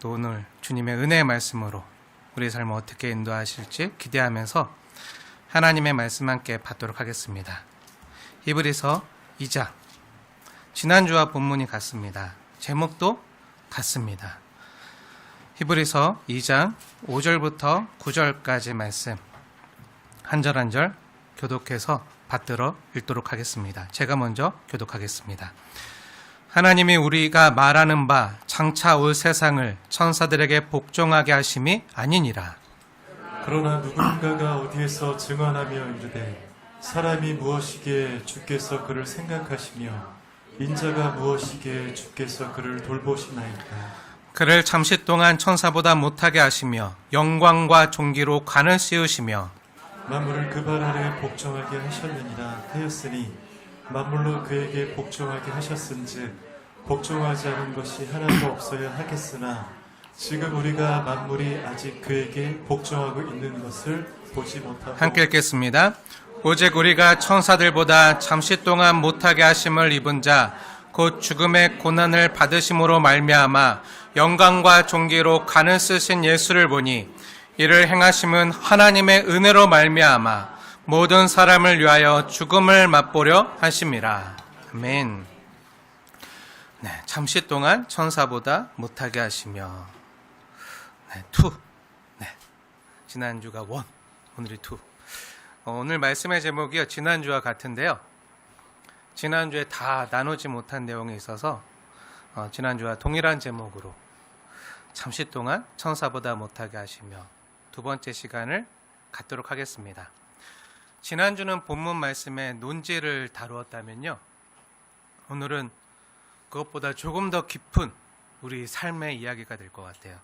또 오늘 주님의 은혜의 말씀으로 우리의 삶을 어떻게 인도하실지 기대하면서 하나님의 말씀 함께 받도록 하겠습니다. 히브리서 2장, 지난주와 본문이 같습니다. 제목도 같습니다. 히브리서 2장 5절부터 9절까지 말씀 한 절 한 절 교독해서 받들어 읽도록 하겠습니다. 제가 먼저 교독하겠습니다. 하나님이 우리가 말하는 바 장차 올 세상을 천사들에게 복종하게 하심이 아니니라. 그러나 누군가가 어디에서 증언하며 이르되 사람이 무엇이기에 주께서 그를 생각하시며 인자가 무엇이기에 주께서 그를 돌보시나이까. 그를 잠시 동안 천사보다 못하게 하시며 영광과 존귀로 관을 씌우시며 만물을 그 발 아래 복종하게 하셨느니라 하였으니 만물로 그에게 복종하게 하셨은즉 복종하지 않은 것이 하나도 없어야 하겠으나 지금 우리가 만물이 아직 그에게 복종하고 있는 것을 보지 못하고 함께 읽겠습니다. 오직 우리가 천사들보다 잠시 동안 못하게 하심을 입은 자 곧 죽음의 고난을 받으심으로 말미암아 영광과 존귀로 관을 쓰신 예수를 보니 이를 행하심은 하나님의 은혜로 말미암아 모든 사람을 위하여 죽음을 맛보려 하심이라. 아멘. 네, 잠시 동안 천사보다 못하게 하시며 투. 네, 지난주가 원, 오늘이 투. 오늘 말씀의 제목이요, 지난주와 같은데요. 지난주에 다 나누지 못한 내용이 있어서 지난주와 동일한 제목으로 잠시 동안 천사보다 못하게 하시며 두 번째 시간을 갖도록 하겠습니다. 지난주는 본문 말씀의 논지를 다루었다면요, 오늘은 그것보다 조금 더 깊은 우리 삶의 이야기가 될 것 같아요.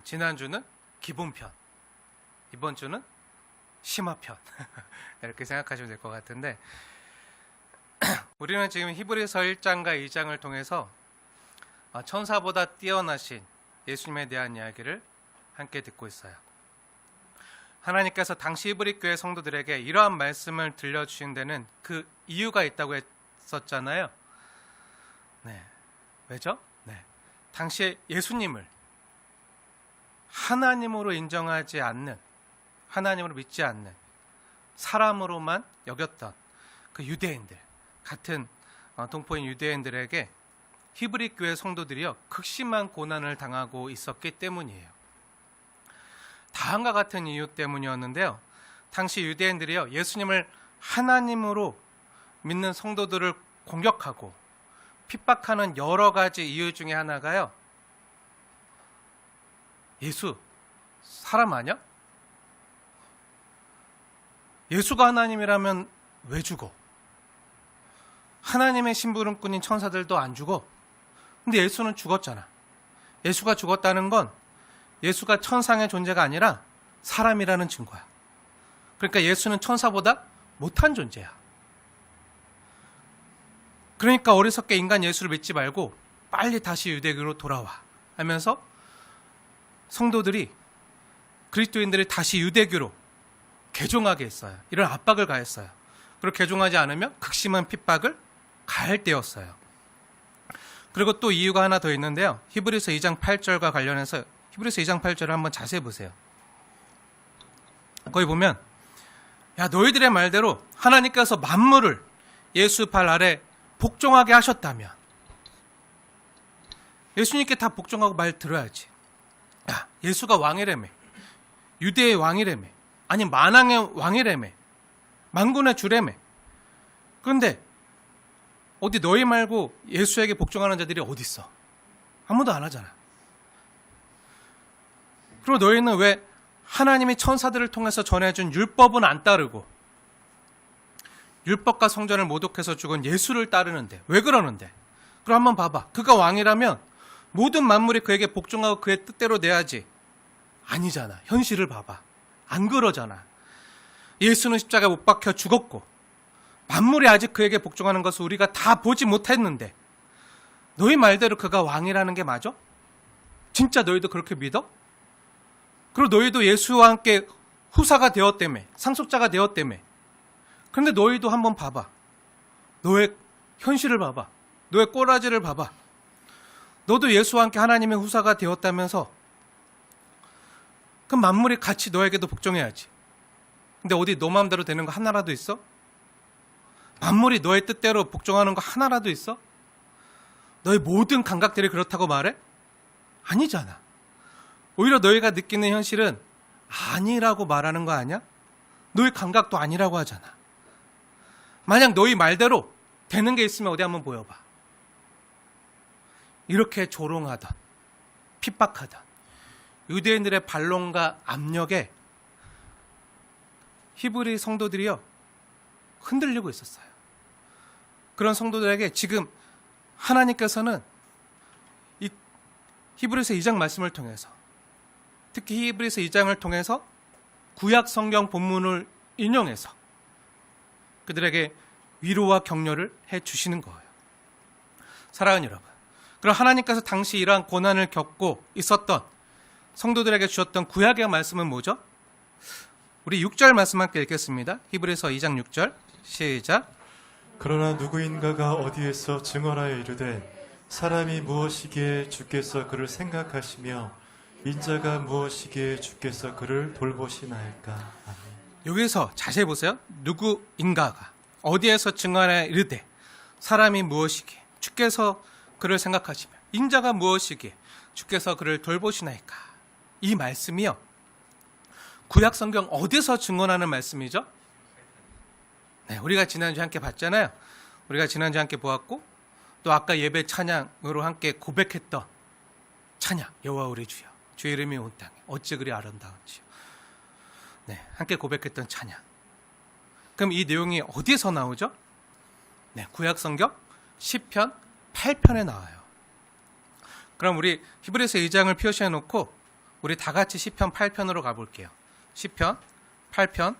지난주는 기본편, 이번 주는 심화편 이렇게 생각하시면 될 것 같은데, 우리는 지금 히브리서 1장과 2장을 통해서 천사보다 뛰어나신 예수님에 대한 이야기를 함께 듣고 있어요. 하나님께서 당시 히브리 교회 성도들에게 이러한 말씀을 들려주신 데는 그 이유가 있다고 했었잖아요. 네, 왜죠? 네, 당시에 예수님을 하나님으로 인정하지 않는, 하나님으로 믿지 않는 사람으로만 여겼던 그 유대인들, 같은 동포인 유대인들에게 히브리 교회 성도들이요, 극심한 고난을 당하고 있었기 때문이에요. 다음과 같은 이유 때문이었는데요, 당시 유대인들이요, 예수님을 하나님으로 믿는 성도들을 공격하고 핍박하는 여러 가지 이유 중에 하나가요, 예수 사람 아니야? 예수가 하나님이라면 왜 죽어? 하나님의 심부름꾼인 천사들도 안 죽어. 근데 예수는 죽었잖아. 예수가 죽었다는 건 예수가 천상의 존재가 아니라 사람이라는 증거야. 그러니까 예수는 천사보다 못한 존재야. 그러니까 어리석게 인간 예수를 믿지 말고 빨리 다시 유대교로 돌아와 하면서 성도들이, 그리스도인들이 다시 유대교로 개종하게 했어요. 이런 압박을 가했어요. 그리고 개종하지 않으면 극심한 핍박을 가할 때였어요. 그리고 또 이유가 하나 더 있는데요, 히브리서 2장 8절과 관련해서 히브리서 2장 8절을 한번 자세히 보세요. 거기 보면, 야, 너희들의 말대로 하나님께서 만물을 예수 발 아래 복종하게 하셨다면, 예수님께 다 복종하고 말 들어야지. 야, 예수가 왕이라며, 유대의 왕이라며, 아니 만왕의 왕이라며, 만군의 주라며. 그런데 어디 너희 말고 예수에게 복종하는 자들이 어디 있어? 아무도 안 하잖아. 그리고 너희는 왜 하나님이 천사들을 통해서 전해준 율법은 안 따르고 율법과 성전을 모독해서 죽은 예수를 따르는데 왜 그러는데? 그럼 한번 봐봐. 그가 왕이라면 모든 만물이 그에게 복종하고 그의 뜻대로 돼야지. 아니잖아. 현실을 봐봐. 안 그러잖아. 예수는 십자가에 못 박혀 죽었고 만물이 아직 그에게 복종하는 것을 우리가 다 보지 못했는데 너희 말대로 그가 왕이라는 게 맞아? 진짜 너희도 그렇게 믿어? 그리고 너희도 예수와 함께 후사가 되었다며, 상속자가 되었다며. 그런데 너희도 한번 봐봐. 너의 현실을 봐봐. 너의 꼬라지를 봐봐. 너도 예수와 함께 하나님의 후사가 되었다면서 그럼 만물이 같이 너에게도 복종해야지. 근데 어디 너 마음대로 되는 거 하나라도 있어? 만물이 너의 뜻대로 복종하는 거 하나라도 있어? 너의 모든 감각들이 그렇다고 말해? 아니잖아. 오히려 너희가 느끼는 현실은 아니라고 말하는 거 아니야? 너희 감각도 아니라고 하잖아. 만약 너희 말대로 되는 게 있으면 어디 한번 보여봐. 이렇게 조롱하던, 핍박하던 유대인들의 반론과 압력에 히브리 성도들이요 흔들리고 있었어요. 그런 성도들에게 지금 하나님께서는 이 히브리서 2장 말씀을 통해서, 특히 히브리서 2장을 통해서 구약 성경 본문을 인용해서 그들에게 위로와 격려를 해 주시는 거예요. 사랑하는 여러분, 그럼 하나님께서 당시 이러한 고난을 겪고 있었던 성도들에게 주셨던 구약의 말씀은 뭐죠? 우리 6절 말씀 함께 읽겠습니다. 히브리서 2장 6절 시작. 그러나 누구인가가 어디에서 증언하여 이르되 사람이 무엇이기에 주께서 그를 생각하시며 인자가 무엇이기에 주께서 그를 돌보시나이까. 아멘. 여기서 자세히 보세요. 누구인가가 어디에서 증언하여 이르되 사람이 무엇이기에 주께서 그를 생각하시며 인자가 무엇이기에 주께서 그를 돌보시나이까. 이 말씀이요, 구약 성경 어디서 증언하는 말씀이죠? 네, 우리가 지난주에 함께 봤잖아요. 우리가 지난주에 함께 보았고 또 아까 예배 찬양으로 함께 고백했던 찬양, 여호와 우리 주여 주의 이름이 온 땅에 어찌 그리 아름다운지요. 네, 함께 고백했던 찬양. 그럼 이 내용이 어디에서 나오죠? 네, 구약 성경 시편 8편에 나와요. 그럼 우리 히브리서 2장을 표시해 놓고 우리 다 같이 시편 8편으로 가볼게요. 시편 8편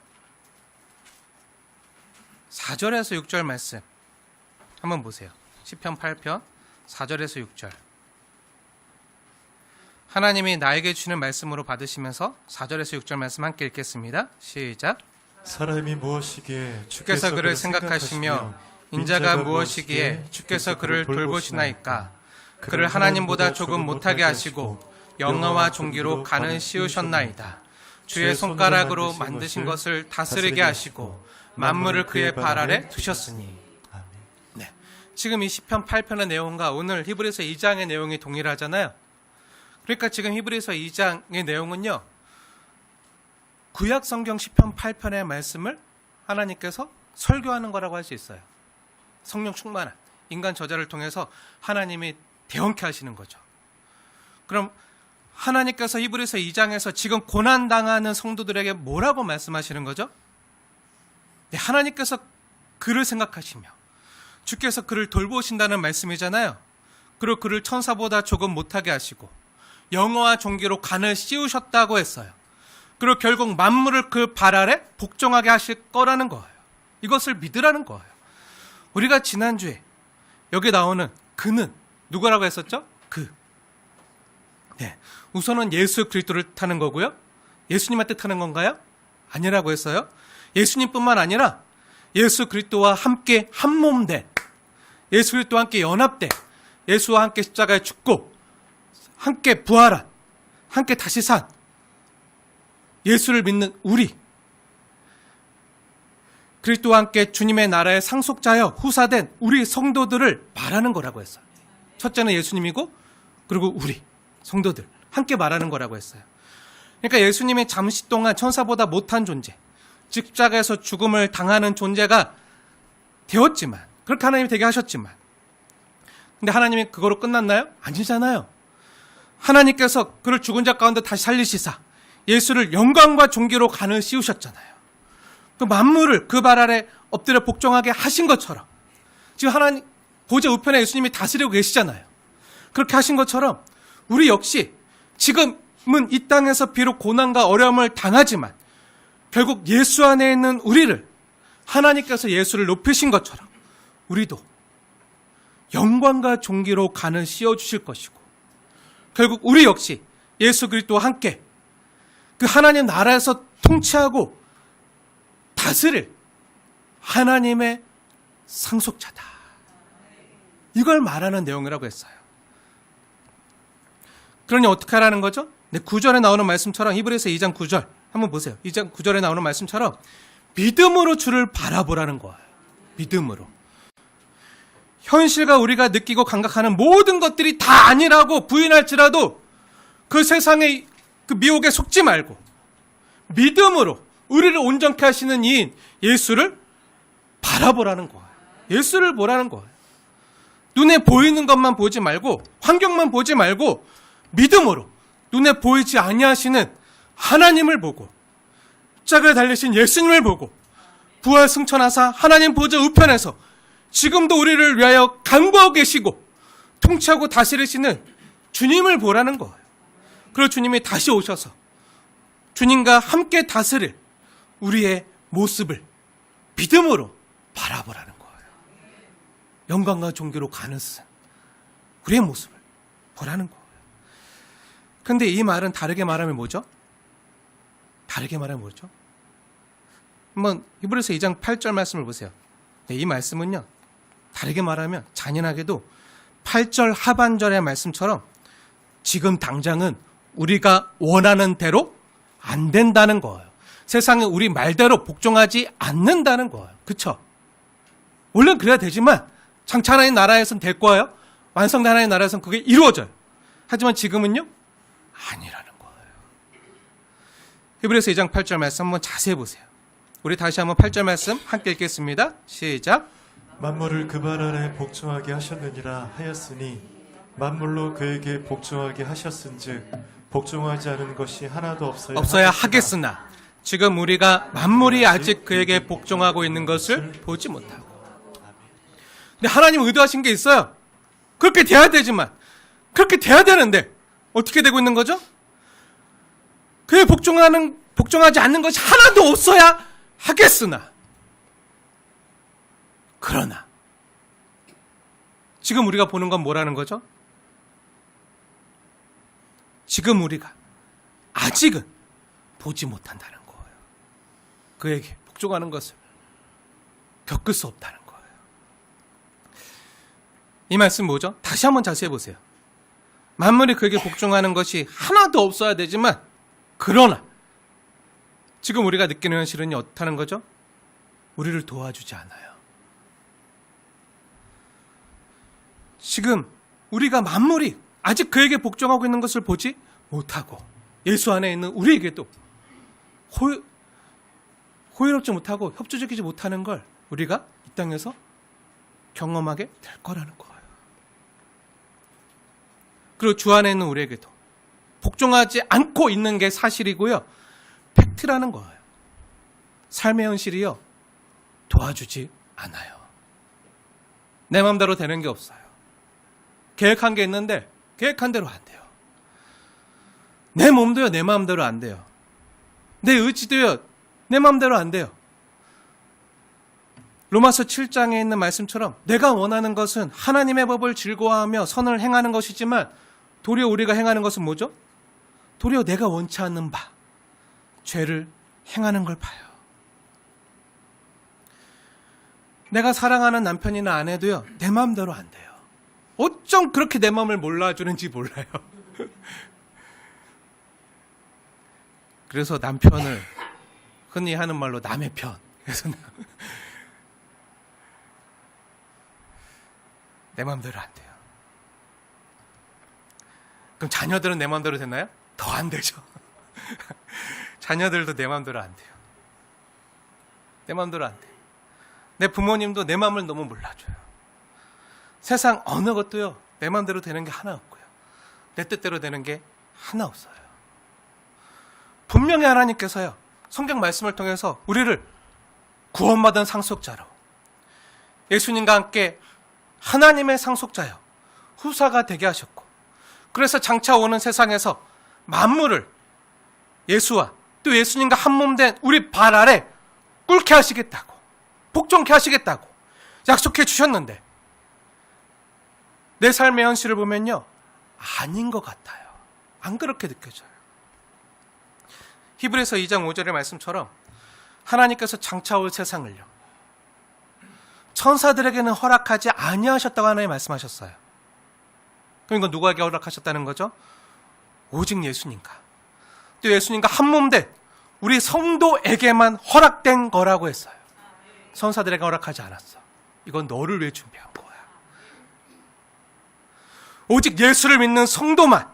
4절에서 6절 말씀 한번 보세요. 시편 8편 4절에서 6절. 하나님이 나에게 주시는 말씀으로 받으시면서 4절에서 6절 말씀 함께 읽겠습니다. 시작. 사람이 무엇이기에 주께서 그를 생각하시며 인자가 무엇이기에 주께서 그를 돌보시나이까. 그를 하나님보다 조금 못하게 하시고 영화와 종기로 간을 씌우셨나이다. 주의 손가락으로 만드신 것을 다스리게 하시고 만물을 그의 발 아래 두셨으니. 네, 지금 이 시편 8편의 내용과 오늘 히브리서 2장의 내용이 동일하잖아요. 그러니까 지금 히브리서 2장의 내용은요, 구약 성경 시편 8편의 말씀을 하나님께서 설교하는 거라고 할 수 있어요. 성령 충만한 인간 저자를 통해서 하나님이 대언케 하시는 거죠. 그럼 하나님께서 히브리서 2장에서 지금 고난당하는 성도들에게 뭐라고 말씀하시는 거죠? 네, 하나님께서 그를 생각하시며 주께서 그를 돌보신다는 말씀이잖아요. 그리고 그를 천사보다 조금 못하게 하시고 영어와 종기로 간을 씌우셨다고 했어요. 그리고 결국 만물을 그 발 아래 복종하게 하실 거라는 거예요. 이것을 믿으라는 거예요. 우리가 지난주에 여기 나오는 그는 누구라고 했었죠? 그. 네, 우선은 예수 그리스도를 뜻하는 거고요. 예수님만 뜻하는 건가요? 아니라고 했어요. 예수님뿐만 아니라 예수 그리스도와 함께 한 몸 된, 예수 그리스도와 함께 연합된, 예수와 함께 십자가에 죽고 함께 부활한, 함께 다시 산 예수를 믿는 우리, 그리스도와 함께 주님의 나라의 상속자여 후사된 우리 성도들을 말하는 거라고 했어요. 첫째는 예수님이고 그리고 우리 성도들 함께 말하는 거라고 했어요. 그러니까 예수님이 잠시 동안 천사보다 못한 존재, 십자가에서 죽음을 당하는 존재가 되었지만, 그렇게 하나님이 되게 하셨지만, 근데 하나님이 그거로 끝났나요? 아니잖아요. 하나님께서 그를 죽은 자 가운데 다시 살리시사 예수를 영광과 존귀로 간을 씌우셨잖아요. 그 만물을 그 발 아래 엎드려 복종하게 하신 것처럼 지금 하나님 보좌 우편에 예수님이 다스리고 계시잖아요. 그렇게 하신 것처럼 우리 역시 지금은 이 땅에서 비록 고난과 어려움을 당하지만 결국 예수 안에 있는 우리를 하나님께서 예수를 높이신 것처럼 우리도 영광과 존귀로 간을 씌워주실 것이고, 결국 우리 역시 예수 그리스도와 함께 그 하나님 나라에서 통치하고 다스릴 하나님의 상속자다. 이걸 말하는 내용이라고 했어요. 그러니 어떻게 하라는 거죠? 네, 9절에 나오는 말씀처럼 히브리서 2장 9절 한번 보세요. 2장 9절에 나오는 말씀처럼 믿음으로 주를 바라보라는 거예요. 믿음으로. 현실과 우리가 느끼고 감각하는 모든 것들이 다 아니라고 부인할지라도 그 세상의 그 미혹에 속지 말고 믿음으로 우리를 온전케 하시는 이인 예수를 바라보라는 거예요. 예수를 보라는 거예요. 눈에 보이는 것만 보지 말고 환경만 보지 말고 믿음으로 눈에 보이지 아니하시는 하나님을 보고 십자가에 달리신 예수님을 보고 부활 승천하사 하나님 보좌 우편에서 지금도 우리를 위하여 간구하고 계시고 통치하고 다스리시는 주님을 보라는 거예요. 그리고 주님이 다시 오셔서 주님과 함께 다스릴 우리의 모습을 믿음으로 바라보라는 거예요. 영광과 존귀로 가는 듯 우리의 모습을 보라는 거예요. 그런데 이 말은 다르게 말하면 뭐죠? 다르게 말하면 뭐죠? 한번 히브리서 2장 8절 말씀을 보세요. 네, 이 말씀은요. 다르게 말하면 잔인하게도 8절 하반절의 말씀처럼 지금 당장은 우리가 원하는 대로 안 된다는 거예요. 세상에 우리 말대로 복종하지 않는다는 거예요. 그렇죠? 원래는 그래야 되지만 장차 하나님 나라에서는 될 거예요. 완성된 하나님 나라에서는 그게 이루어져요. 하지만 지금은요. 아니라는 거예요. 히브리서 2장 8절 말씀 한번 자세히 보세요. 우리 다시 한번 8절 말씀 함께 읽겠습니다. 시작. 만물을 그 발 아래 복종하게 하셨느니라 하였으니 만물로 그에게 복종하게 하셨은즉 복종하지 않은 것이 하나도 없어야 하겠으나 지금 우리가 만물이 아직 그에게 복종하고 있는 것을 보지 못하고. 근데 하나님 의도하신 게 있어요. 그렇게 돼야 되지만 그렇게 돼야 되는데 어떻게 되고 있는 거죠? 그에 복종하지 않는 것이 하나도 없어야 하겠으나 그러나 지금 우리가 보는 건 뭐라는 거죠? 지금 우리가 아직은 보지 못한다는 거예요. 그에게 복종하는 것을 겪을 수 없다는 거예요. 이 말씀 뭐죠? 다시 한번 자세히 보세요. 만물이 그에게 복종하는 것이 하나도 없어야 되지만 그러나 지금 우리가 느끼는 현실은 어떻다는 거죠? 우리를 도와주지 않아요. 지금 우리가 만물이 아직 그에게 복종하고 있는 것을 보지 못하고 예수 안에 있는 우리에게도 호의롭지 못하고 협조적이지 못하는 걸 우리가 이 땅에서 경험하게 될 거라는 거예요. 그리고 주 안에 있는 우리에게도 복종하지 않고 있는 게 사실이고요. 팩트라는 거예요. 삶의 현실이요. 도와주지 않아요. 내 마음대로 되는 게 없어요. 계획한 게 있는데 계획한 대로 안 돼요. 내 몸도요. 내 마음대로 안 돼요. 내 의지도요. 내 마음대로 안 돼요. 로마서 7장에 있는 말씀처럼 내가 원하는 것은 하나님의 법을 즐거워하며 선을 행하는 것이지만 도리어 우리가 행하는 것은 뭐죠? 도리어 내가 원치 않는 바 죄를 행하는 걸 봐요. 내가 사랑하는 남편이나 아내도요. 내 마음대로 안 돼요. 어쩜 그렇게 내 마음을 몰라주는지 몰라요. 그래서 남편을 흔히 하는 말로 남의 편. 그래서 내 마음대로 안 돼요. 그럼 자녀들은 내 마음대로 됐나요? 더 안 되죠. 자녀들도 내 마음대로 안 돼요. 내 마음대로 안 돼요. 내 부모님도 내 마음을 너무 몰라줘요. 세상 어느 것도요. 내 마음대로 되는 게 하나 없고요. 내 뜻대로 되는 게 하나 없어요. 분명히 하나님께서요. 성경 말씀을 통해서 우리를 구원받은 상속자로 예수님과 함께 하나님의 상속자요. 후사가 되게 하셨고 그래서 장차 오는 세상에서 만물을 예수와 또 예수님과 한 몸 된 우리 발 아래 꿇게 하시겠다고 복종케 하시겠다고 약속해 주셨는데 내 삶의 현실을 보면요. 아닌 것 같아요. 안 그렇게 느껴져요. 히브리서 2장 5절의 말씀처럼 하나님께서 장차 올 세상을요. 천사들에게는 허락하지 아니하셨다고 하나님 말씀하셨어요. 그럼 이건 누구에게 허락하셨다는 거죠? 오직 예수님과 또 예수님과 한 몸 된 우리 성도에게만 허락된 거라고 했어요. 선사들에게 허락하지 않았어. 이건 너를 위해 준비한 거야. 오직 예수를 믿는 성도만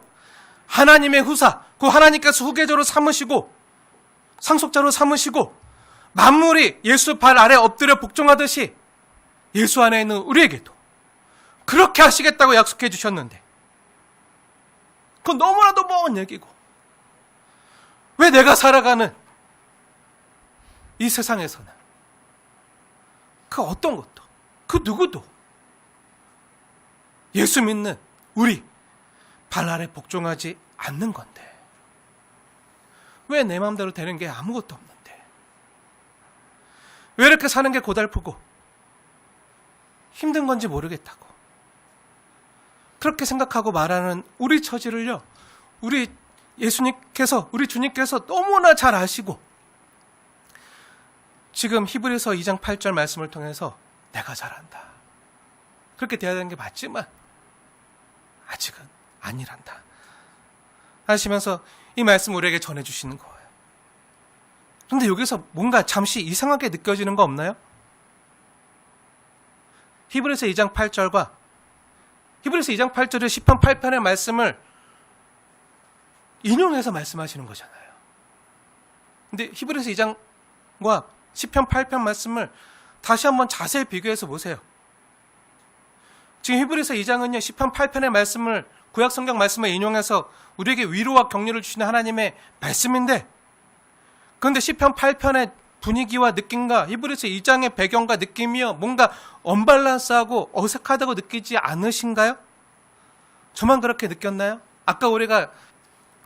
하나님의 후사, 그 하나님께서 후계자로 삼으시고 상속자로 삼으시고 만물이 예수 발 아래 엎드려 복종하듯이 예수 안에 있는 우리에게도 그렇게 하시겠다고 약속해 주셨는데 그건 너무나도 먼 얘기고 왜 내가 살아가는 이 세상에서는 그 어떤 것도 그 누구도 예수 믿는 우리 발 아래 복종하지 않는 건데 왜 내 마음대로 되는 게 아무것도 없는데 왜 이렇게 사는 게 고달프고 힘든 건지 모르겠다고 그렇게 생각하고 말하는 우리 처지를요 우리 예수님께서 우리 주님께서 너무나 잘 아시고 지금 히브리서 2장 8절 말씀을 통해서 내가 잘한다 그렇게 돼야 되는 게 맞지만 아직은 아니란다 하시면서 이 말씀 우리에게 전해주시는 거예요. 그런데 여기서 뭔가 잠시 이상하게 느껴지는 거 없나요? 히브리서 2장 8절과 히브리서 2장 8절의 시편 8편의 말씀을 인용해서 말씀하시는 거잖아요. 근데 히브리서 2장과 시편 8편 말씀을 다시 한번 자세히 비교해서 보세요. 지금 히브리서 2장은요 시편 8편의 말씀을 구약 성경 말씀을 인용해서 우리에게 위로와 격려를 주시는 하나님의 말씀인데 그런데 시편 8편의 분위기와 느낌과 히브리서 2장의 배경과 느낌이요 뭔가 언밸런스하고 어색하다고 느끼지 않으신가요? 저만 그렇게 느꼈나요? 아까 우리가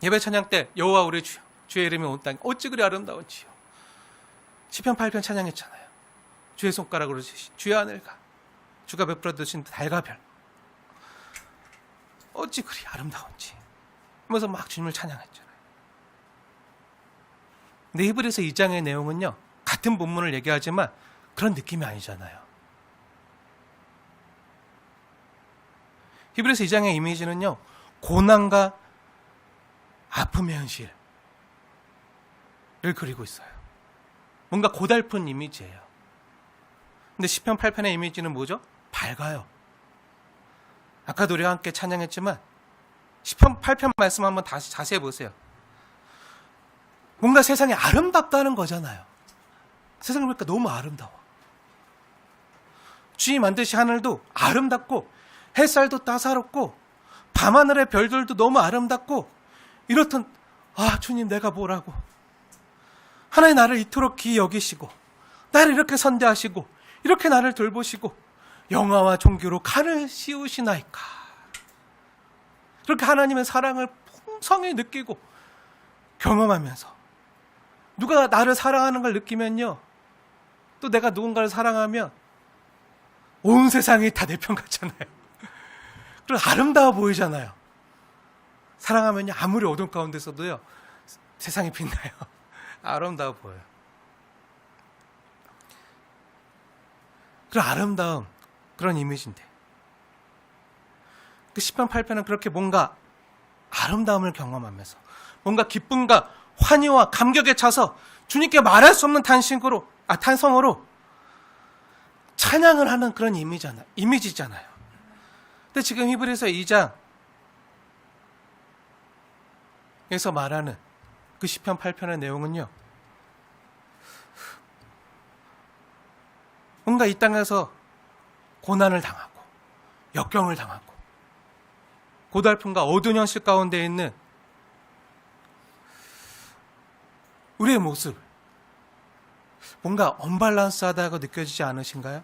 예배 찬양 때 여호와 우리 주여 주의 이름이 온 땅에 어찌 그리 아름다운지요 시편 8편 찬양했잖아요. 주의 손가락으로 주신 주의 하늘과 주가 베풀어 주신 달과 별 어찌 그리 아름다운지 하면서 막 주님을 찬양했잖아요. 근데 히브리서 2장의 내용은요 같은 본문을 얘기하지만 그런 느낌이 아니잖아요. 히브리서 2장의 이미지는요 고난과 아픔의 현실을 그리고 있어요. 뭔가 고달픈 이미지예요. 근데 시편 8편의 이미지는 뭐죠? 밝아요. 아까도 우리가 함께 찬양했지만 시편 8편 말씀 한번 다시 자세히 보세요. 뭔가 세상이 아름답다는 거잖아요. 세상을 보니까 너무 아름다워. 주님 만드신 하늘도 아름답고 햇살도 따사롭고 밤하늘의 별들도 너무 아름답고 이렇던 주님 내가 뭐라고 하나님 나를 이토록 귀히 여기시고 나를 이렇게 선대하시고 이렇게 나를 돌보시고 영화와 종교로 칼을 씌우시나이까 그렇게 하나님의 사랑을 풍성히 느끼고 경험하면서 누가 나를 사랑하는 걸 느끼면요 또 내가 누군가를 사랑하면 온 세상이 다 내 편 같잖아요. 그리고 아름다워 보이잖아요. 사랑하면요 아무리 어둠 가운데서도요 세상이 빛나요. 아름다워 보여요. 그런 아름다움 그런 이미지인데 그 시편 8편은 그렇게 뭔가 아름다움을 경험하면서 뭔가 기쁨과 환희와 감격에 차서 주님께 말할 수 없는 탄성으로 찬양을 하는 그런 이미지잖아요. 근데 지금 히브리서 2장에서 말하는 그 시편 8편의 내용은요 뭔가 이 땅에서 고난을 당하고 역경을 당하고 고달픔과 어두운 현실 가운데 있는 우리의 모습 뭔가 언밸런스하다고 느껴지지 않으신가요?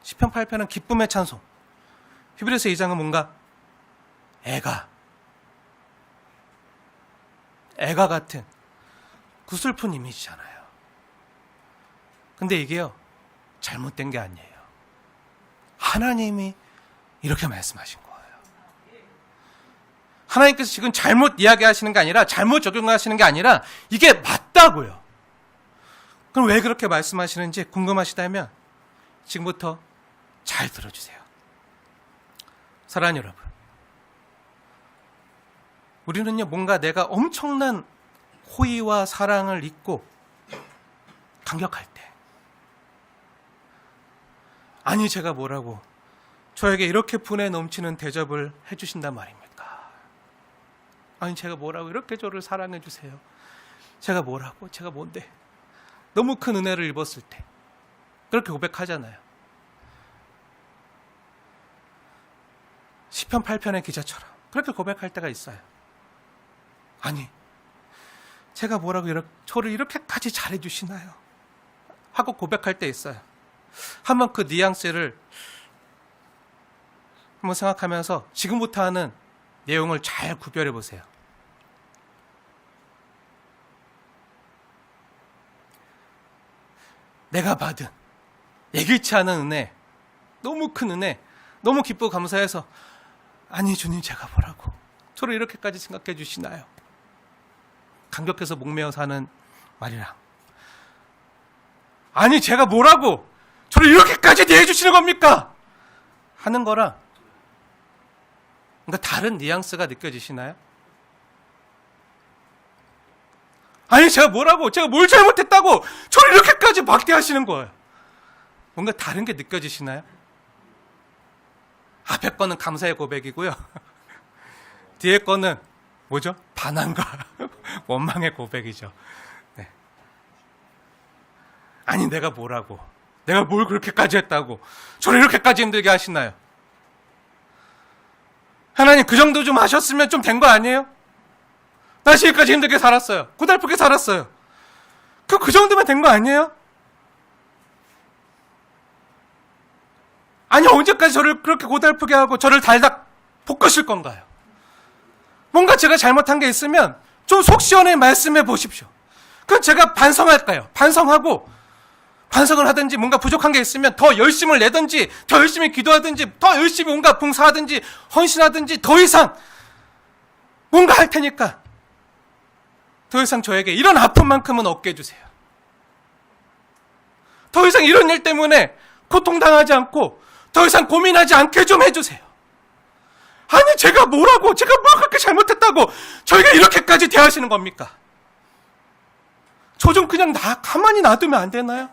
시편 8편은 기쁨의 찬송, 히브리서 2장은 뭔가 애가 같은 구슬픈 이미지잖아요. 근데 이게요 잘못된 게 아니에요. 하나님이 이렇게 말씀하신 거예요. 하나님께서 지금 잘못 이야기하시는 게 아니라 잘못 적용하시는 게 아니라 이게 맞다고요. 그럼 왜 그렇게 말씀하시는지 궁금하시다면 지금부터 잘 들어주세요. 사랑하는 여러분, 우리는요, 뭔가 내가 엄청난 호의와 사랑을 잊고 감격할 때, 아니 제가 뭐라고 저에게 이렇게 분에 넘치는 대접을 해주신단 말입니까? 아니 제가 뭐라고 이렇게 저를 사랑해 주세요. 제가 뭐라고, 제가 뭔데. 너무 큰 은혜를 입었을 때 그렇게 고백하잖아요. 시편 8편의 기자처럼 그렇게 고백할 때가 있어요. 아니 제가 뭐라고 저를 이렇게까지 잘해주시나요? 하고 고백할 때 있어요. 한번 그 뉘앙스를 한번 생각하면서 지금부터 하는 내용을 잘 구별해 보세요. 내가 받은 예기치 않은 은혜, 너무 큰 은혜, 너무 기쁘고 감사해서 아니 주님 제가 뭐라고 저를 이렇게까지 생각해 주시나요? 감격해서 목매어서 하는 말이랑, 아니 제가 뭐라고 저를 이렇게까지 대해 주시는 겁니까? 하는 거랑 뭔가 다른 뉘앙스가 느껴지시나요? 아니 제가 뭐라고, 제가 뭘 잘못했다고 저를 이렇게까지 막대하시는 거예요. 뭔가 다른 게 느껴지시나요? 앞에 거는 감사의 고백이고요. 뒤에 거는 뭐죠? 반항과 원망의 고백이죠. 네. 아니 내가 뭐라고, 내가 뭘 그렇게까지 했다고 저를 이렇게까지 힘들게 하시나요? 하나님 그 정도 좀 하셨으면 좀 된 거 아니에요? 나 지금까지 힘들게 살았어요. 고달프게 살았어요. 그 정도면 된 거 아니에요? 아니 언제까지 저를 그렇게 고달프게 하고 저를 달닥 볶으실 건가요? 뭔가 제가 잘못한 게 있으면 좀 속 시원히 말씀해 보십시오. 그럼 제가 반성할까요? 반성하고 반성을 하든지 뭔가 부족한 게 있으면 더 열심을 내든지 더 열심히 기도하든지 더 열심히 뭔가 봉사하든지 헌신하든지 더 이상 뭔가 할 테니까 더 이상 저에게 이런 아픔만큼은 없게 해주세요. 더 이상 이런 일 때문에 고통당하지 않고 더 이상 고민하지 않게 좀 해주세요. 아니 제가 뭐라고, 제가 뭘 그렇게 잘못했다고 저에게 이렇게까지 대하시는 겁니까? 저 좀 그냥 가만히 놔두면 안 되나요?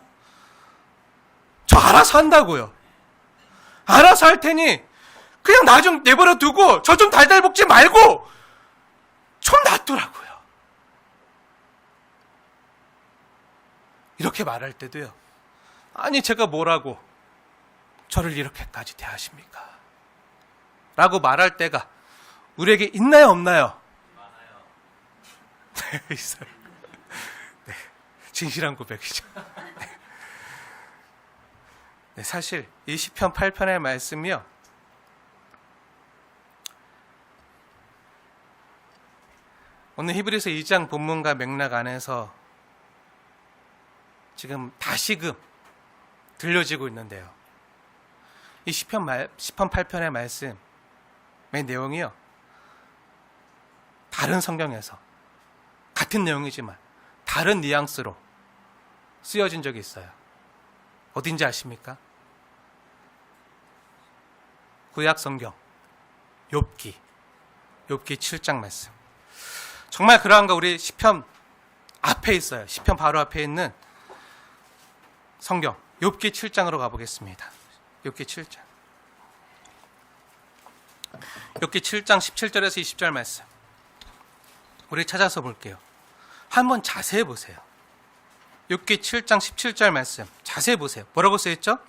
저 알아서 한다고요. 알아서 할 테니 그냥 나 좀 내버려 두고 저 좀 달달 볶지 말고 좀 놔두라고요. 이렇게 말할 때도요, 아니 제가 뭐라고 저를 이렇게까지 대하십니까? 라고 말할 때가 우리에게 있나요 없나요? 많아요. 네, 있어요. 네, 진실한 고백이죠. 네. 네, 사실 이 시편 8편의 말씀이요, 오늘 히브리서 2장 본문과 맥락 안에서 지금 다시금 들려지고 있는데요, 이 시편 8편의 말씀의 내용이요, 다른 성경에서 같은 내용이지만 다른 뉘앙스로 쓰여진 적이 있어요. 어딘지 아십니까? 구약 성경 욥기 7장 말씀. 정말 그러한가 우리 시편 앞에 있어요. 시편 바로 앞에 있는 성경 욥기 7장으로 가보겠습니다. 욥기 7장. 욥기 7장 17절에서 20절 말씀. 우리 찾아서 볼게요. 한번 자세히 보세요. 욥기 7장 17절 말씀 자세히 보세요. 뭐라고 써있죠?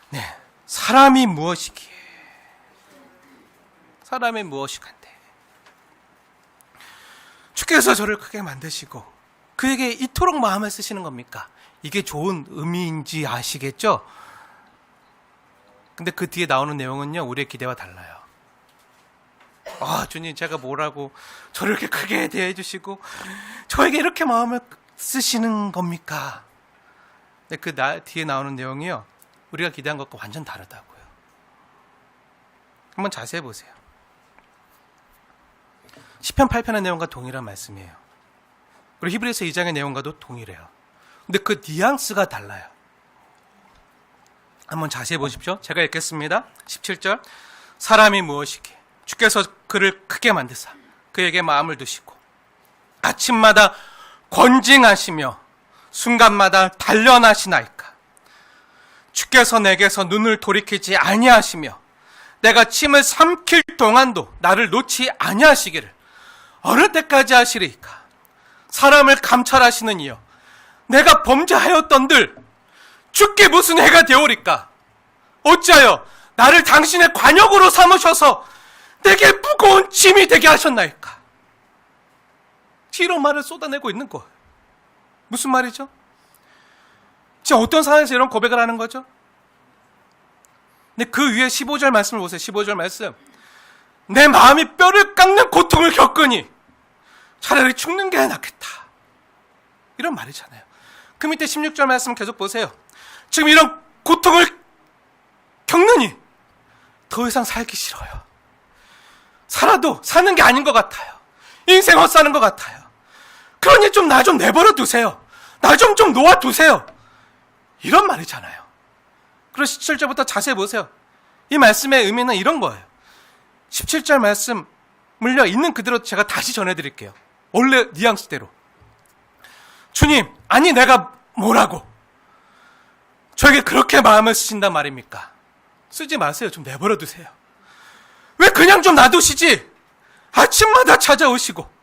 네, 사람이 무엇이기에, 사람이 무엇이간데 주께서 저를 크게 만드시고 그에게 이토록 마음을 쓰시는 겁니까? 이게 좋은 의미인지 아시겠죠? 근데 그 뒤에 나오는 내용은요, 우리의 기대와 달라요. 아, 주님 제가 뭐라고 저를 이렇게 크게 대해 주시고 저에게 이렇게 마음을 쓰시는 겁니까? 근데 그 뒤에 나오는 내용이요, 우리가 기대한 것과 완전 다르다고요. 한번 자세히 보세요. 시편 8편의 내용과 동일한 말씀이에요. 그리고 히브리서 2장의 내용과도 동일해요. 근데 그 뉘앙스가 달라요. 한번 자세히 보십시오. 제가 읽겠습니다. 17절. 사람이 무엇이기에 주께서 그를 크게 만드사 그에게 마음을 두시고 아침마다 권징하시며 순간마다 단련하시나이까. 주께서 내게서 눈을 돌이키지 아니하시며 내가 침을 삼킬 동안도 나를 놓지 아니하시기를 어느 때까지 하시리이까. 사람을 감찰하시는 이여, 내가 범죄하였던들 주께 무슨 해가 되오리까. 어찌하여 나를 당신의 관역으로 삼으셔서 내게 무거운 짐이 되게 하셨나이까. 이런 말을 쏟아내고 있는 거예요. 무슨 말이죠? 지금 어떤 상황에서 이런 고백을 하는 거죠? 근데 그 위에 15절 말씀을 보세요. 15절 말씀. 내 마음이 뼈를 깎는 고통을 겪으니 차라리 죽는 게 낫겠다. 이런 말이잖아요. 그 밑에 16절 말씀 계속 보세요. 지금 이런 고통을 겪느니 더 이상 살기 싫어요. 살아도 사는 게 아닌 것 같아요. 인생 헛사는 것 같아요. 그러니 좀 나 좀 내버려 두세요. 나 좀 놓아두세요. 이런 말이잖아요. 그리고 17절부터 자세히 보세요. 이 말씀의 의미는 이런 거예요. 17절 말씀을요, 있는 그대로 제가 다시 전해드릴게요. 원래 뉘앙스대로. 주님, 아니 내가 뭐라고 저에게 그렇게 마음을 쓰신단 말입니까? 쓰지 마세요. 좀 내버려 두세요. 왜 그냥 좀 놔두시지? 아침마다 찾아오시고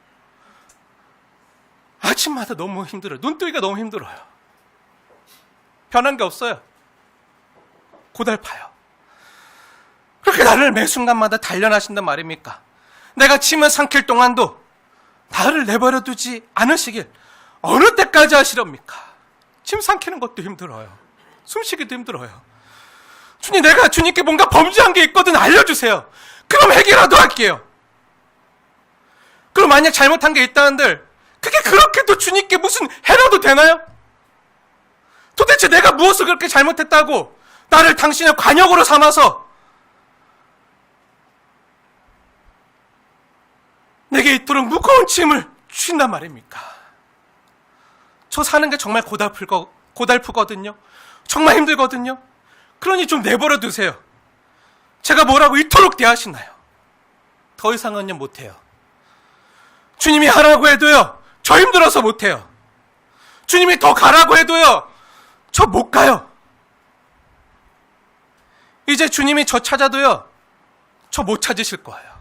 아침마다 너무 힘들어요. 눈뜨기가 너무 힘들어요. 변한 게 없어요. 고달파요. 그렇게 나를 매 순간마다 단련하신단 말입니까? 내가 침을 삼킬 동안도 나를 내버려 두지 않으시길 어느 때까지 하시렵니까? 침 삼키는 것도 힘들어요. 숨쉬기도 힘들어요. 주님, 내가 주님께 뭔가 범죄한 게 있거든 알려주세요. 그럼 해결라도 할게요. 그럼 만약 잘못한 게 있다는들 그게 그렇게도 주님께 무슨 해라도 되나요? 도대체 내가 무엇을 그렇게 잘못했다고 나를 당신의 관역으로 삼아서 내게 이토록 무거운 짐을 주신단 말입니까? 저 사는 게 정말 고달프거든요. 정말 힘들거든요. 그러니 좀 내버려 두세요. 제가 뭐라고 이토록 대하시나요? 더 이상은요 못해요. 주님이 하라고 해도요 저 힘들어서 못해요. 주님이 더 가라고 해도요 저 못 가요. 이제 주님이 저 찾아도요 저 못 찾으실 거예요.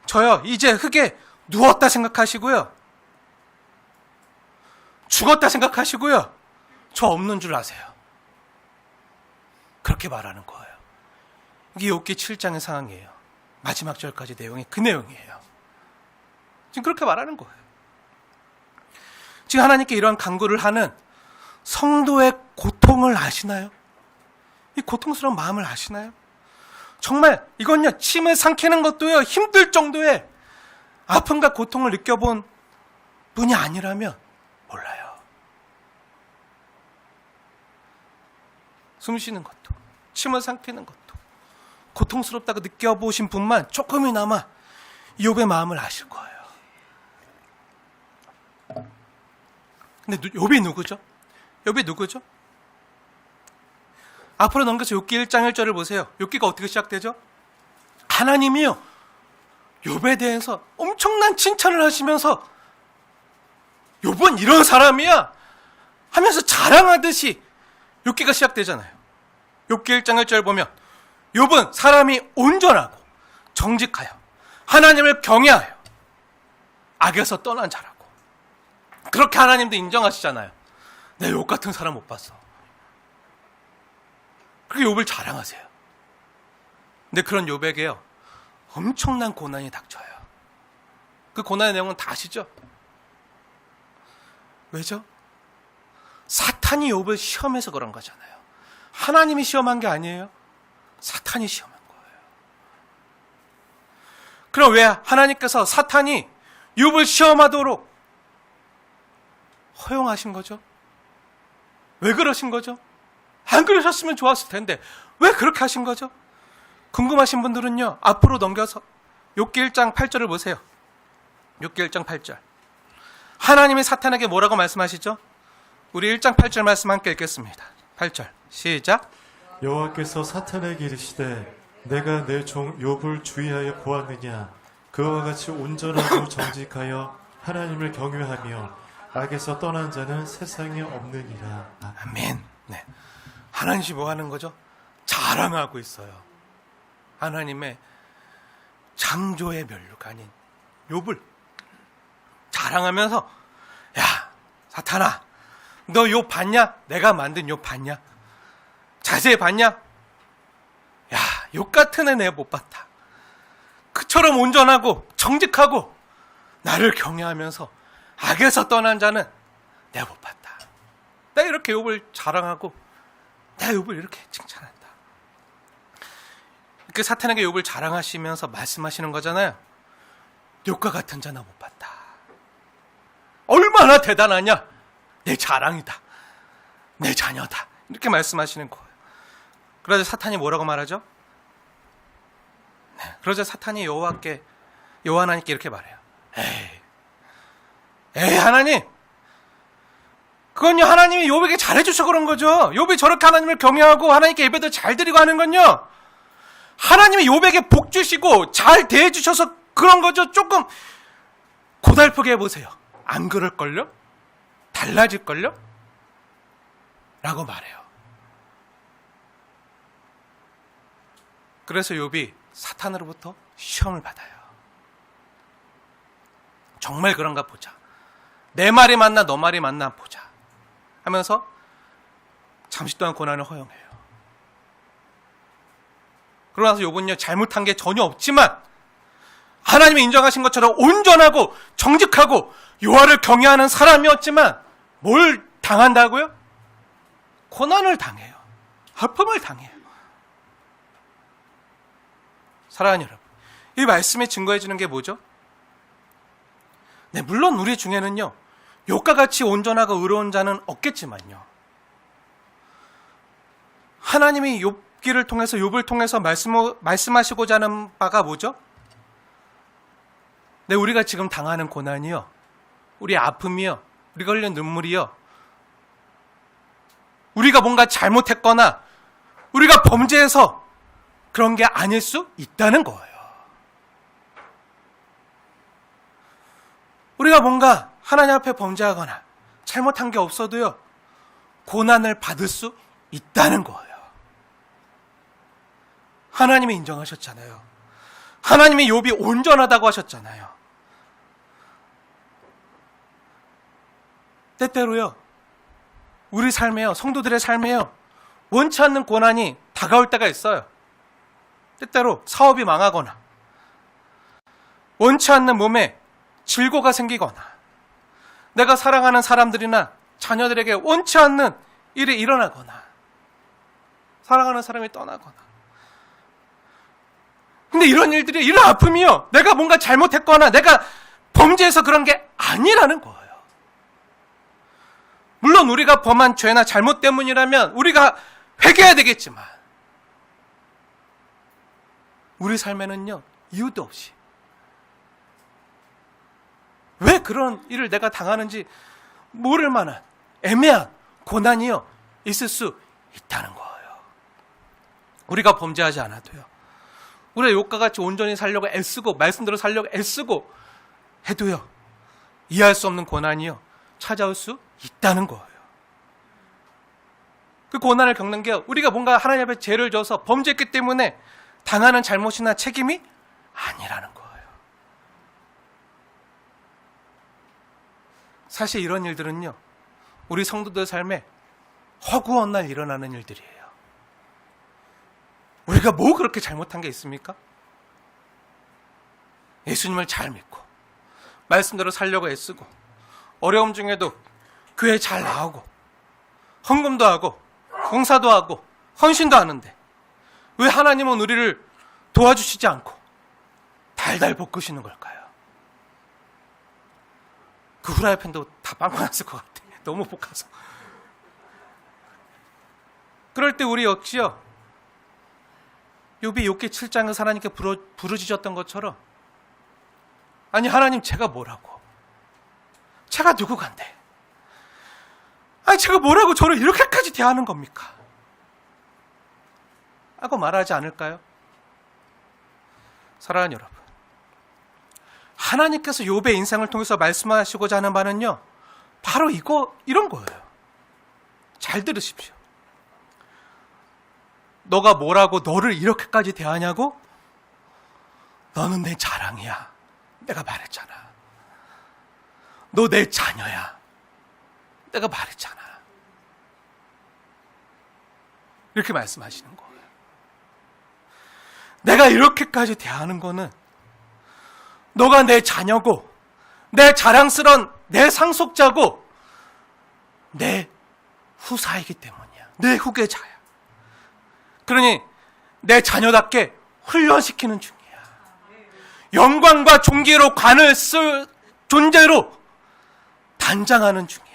저요 이제 흙에 누웠다 생각하시고요, 죽었다 생각하시고요, 저 없는 줄 아세요. 그렇게 말하는 거예요. 이게 욥기 7장의 상황이에요. 마지막 절까지 내용이 그 내용이에요. 지금 그렇게 말하는 거예요. 지금 하나님께 이러한 간구를 하는 성도의 고통을 아시나요? 이 고통스러운 마음을 아시나요? 정말 이건요 침을 삼키는 것도요 힘들 정도의 아픔과 고통을 느껴본 분이 아니라면 몰라요. 숨 쉬는 것도 침을 삼키는 것도 고통스럽다고 느껴보신 분만 조금이나마 욥의 마음을 아실 거예요. 근데 욥이 누구죠? 욥이 누구죠? 앞으로 넘겨서 욥기 1장 1절을 보세요. 욥기가 어떻게 시작되죠? 하나님이요 욥에 대해서 엄청난 칭찬을 하시면서 욥은 이런 사람이야 하면서 자랑하듯이 욥기가 시작되잖아요. 욥기 1장 1절 보면 욥은 사람이 온전하고 정직하여 하나님을 경외하여 악에서 떠난 자라고. 그렇게 하나님도 인정하시잖아요. 내 욥 같은 사람 못 봤어. 그렇게 욥을 자랑하세요. 근데 그런 욥에게요 엄청난 고난이 닥쳐요. 그 고난의 내용은 다 아시죠? 왜죠? 사탄이 욥을 시험해서 그런 거잖아요. 하나님이 시험한 게 아니에요. 사탄이 시험한 거예요. 그럼 왜 하나님께서 사탄이 욥을 시험하도록 허용하신 거죠? 왜 그러신 거죠? 안 그러셨으면 좋았을 텐데 왜 그렇게 하신 거죠? 궁금하신 분들은요 앞으로 넘겨서 욥기 1장 8절을 보세요. 욥기 1장 8절. 하나님이 사탄에게 뭐라고 말씀하시죠? 우리 1장 8절 말씀 함께 읽겠습니다. 8절 시작. 여호와께서 사탄에게 이르시되 내가 내 종 욥을 주의하여 보았느냐? 그와 같이 온전하고 정직하여 하나님을 경외하며 악에서 떠난 자는 세상에 없느니라. 아멘. 네. 하나님이 뭐 하는 거죠? 자랑하고 있어요. 하나님의 창조의 멸류가 아닌 욥을 자랑하면서, 야, 사탄아, 너 욥 봤냐? 내가 만든 욥 봤냐? 자세히 봤냐? 야, 욥 같은 애 내가 못 봤다. 그처럼 온전하고 정직하고 나를 경외하면서 악에서 떠난 자는 내가 못 봤다. 내가 이렇게 욥을 자랑하고 내가 욥을 이렇게 칭찬한다. 이렇게 사탄에게 욥을 자랑하시면서 말씀하시는 거잖아요. 욥과 같은 자 나 못 봤다. 얼마나 대단하냐? 내 자랑이다. 내 자녀다. 이렇게 말씀하시는 거예요. 그러자 사탄이 뭐라고 말하죠? 네, 그러자 사탄이 여호와 하나님께 이렇게 말해요. 에이 하나님, 그건요 하나님이 욥에게 잘해주셔서 그런 거죠. 욥이 저렇게 하나님을 경외하고 하나님께 예배도 잘 드리고 하는 건요, 하나님이 욥에게 복 주시고 잘 대해주셔서 그런 거죠. 조금 고달프게 해보세요. 안 그럴걸요? 달라질걸요? 라고 말해요. 그래서 욥이 사탄으로부터 시험을 받아요. 정말 그런가 보자. 내 말이 맞나 너 말이 맞나 보자 하면서 잠시 동안 고난을 허용해요. 그러고 나서 욥은요, 잘못한 게 전혀 없지만 하나님이 인정하신 것처럼 온전하고 정직하고 여호와를 경외하는 사람이었지만 뭘 당한다고요? 고난을 당해요. 아픔을 당해요. 사랑하는 여러분, 이 말씀이 증거해 주는 게 뭐죠? 네, 물론 우리 중에는요, 욥과 같이 온전하고 의로운 자는 없겠지만요, 하나님이 욥을 통해서 말씀하시고자 하는 바가 뭐죠? 네, 우리가 지금 당하는 고난이요, 우리 아픔이요, 우리가 흘린 눈물이요, 우리가 뭔가 잘못했거나 우리가 범죄해서 그런 게 아닐 수 있다는 거예요. 우리가 뭔가 하나님 앞에 범죄하거나 잘못한 게 없어도요, 고난을 받을 수 있다는 거예요. 하나님이 인정하셨잖아요. 하나님이 욥이 온전하다고 하셨잖아요. 때때로요, 우리 삶에요, 성도들의 삶에요, 원치 않는 고난이 다가올 때가 있어요. 때때로 사업이 망하거나 원치 않는 몸에 질고가 생기거나 내가 사랑하는 사람들이나 자녀들에게 원치 않는 일이 일어나거나 사랑하는 사람이 떠나거나. 근데 이런 일들이, 이런 아픔이요, 내가 뭔가 잘못했거나 내가 범죄해서 그런 게 아니라는 거예요. 물론 우리가 범한 죄나 잘못 때문이라면 우리가 회개해야 되겠지만 우리 삶에는요, 이유도 없이 왜 그런 일을 내가 당하는지 모를 만한 애매한 고난이요, 있을 수 있다는 거예요. 우리가 범죄하지 않아도요, 우리가 욥과 같이 온전히 살려고 애쓰고 말씀대로 살려고 애쓰고 해도요, 이해할 수 없는 고난이요, 찾아올 수 있다는 거예요. 그 고난을 겪는 게 우리가 뭔가 하나님 앞에 죄를 져서 범죄했기 때문에 당하는 잘못이나 책임이 아니라는 거예요. 사실 이런 일들은요, 우리 성도들 삶에 허구한 날 일어나는 일들이에요. 우리가 뭐 그렇게 잘못한 게 있습니까? 예수님을 잘 믿고 말씀대로 살려고 애쓰고 어려움 중에도 교회 잘 나오고 헌금도 하고 봉사도 하고 헌신도 하는데 왜 하나님은 우리를 도와주시지 않고 달달 볶으시는 걸까요? 그 후라이팬도 다 빵꾸 났을 것 같아. 너무 볶아서. 그럴 때 우리 역시요, 욥이 욥기 7장에서 하나님께 부르짖었던 것처럼, 아니 하나님, 제가 뭐라고? 제가 누구간데? 아니 제가 뭐라고 저를 이렇게까지 대하는 겁니까? 하고 말하지 않을까요? 사랑하는 여러분, 하나님께서 욥의 인생을 통해서 말씀하시고자 하는 바는요, 바로 이런 거예요. 잘 들으십시오. 너가 뭐라고 너를 이렇게까지 대하냐고? 너는 내 자랑이야. 내가 말했잖아. 너 내 자녀야. 내가 말했잖아. 이렇게 말씀하시는 거예요. 내가 이렇게까지 대하는 거는 너가 내 자녀고, 내 자랑스러운 내 상속자고, 내 후사이기 때문이야. 내 후계자야. 그러니 내 자녀답게 훈련시키는 중이야. 영광과 존귀로 관을 쓸 존재로 단장하는 중이야.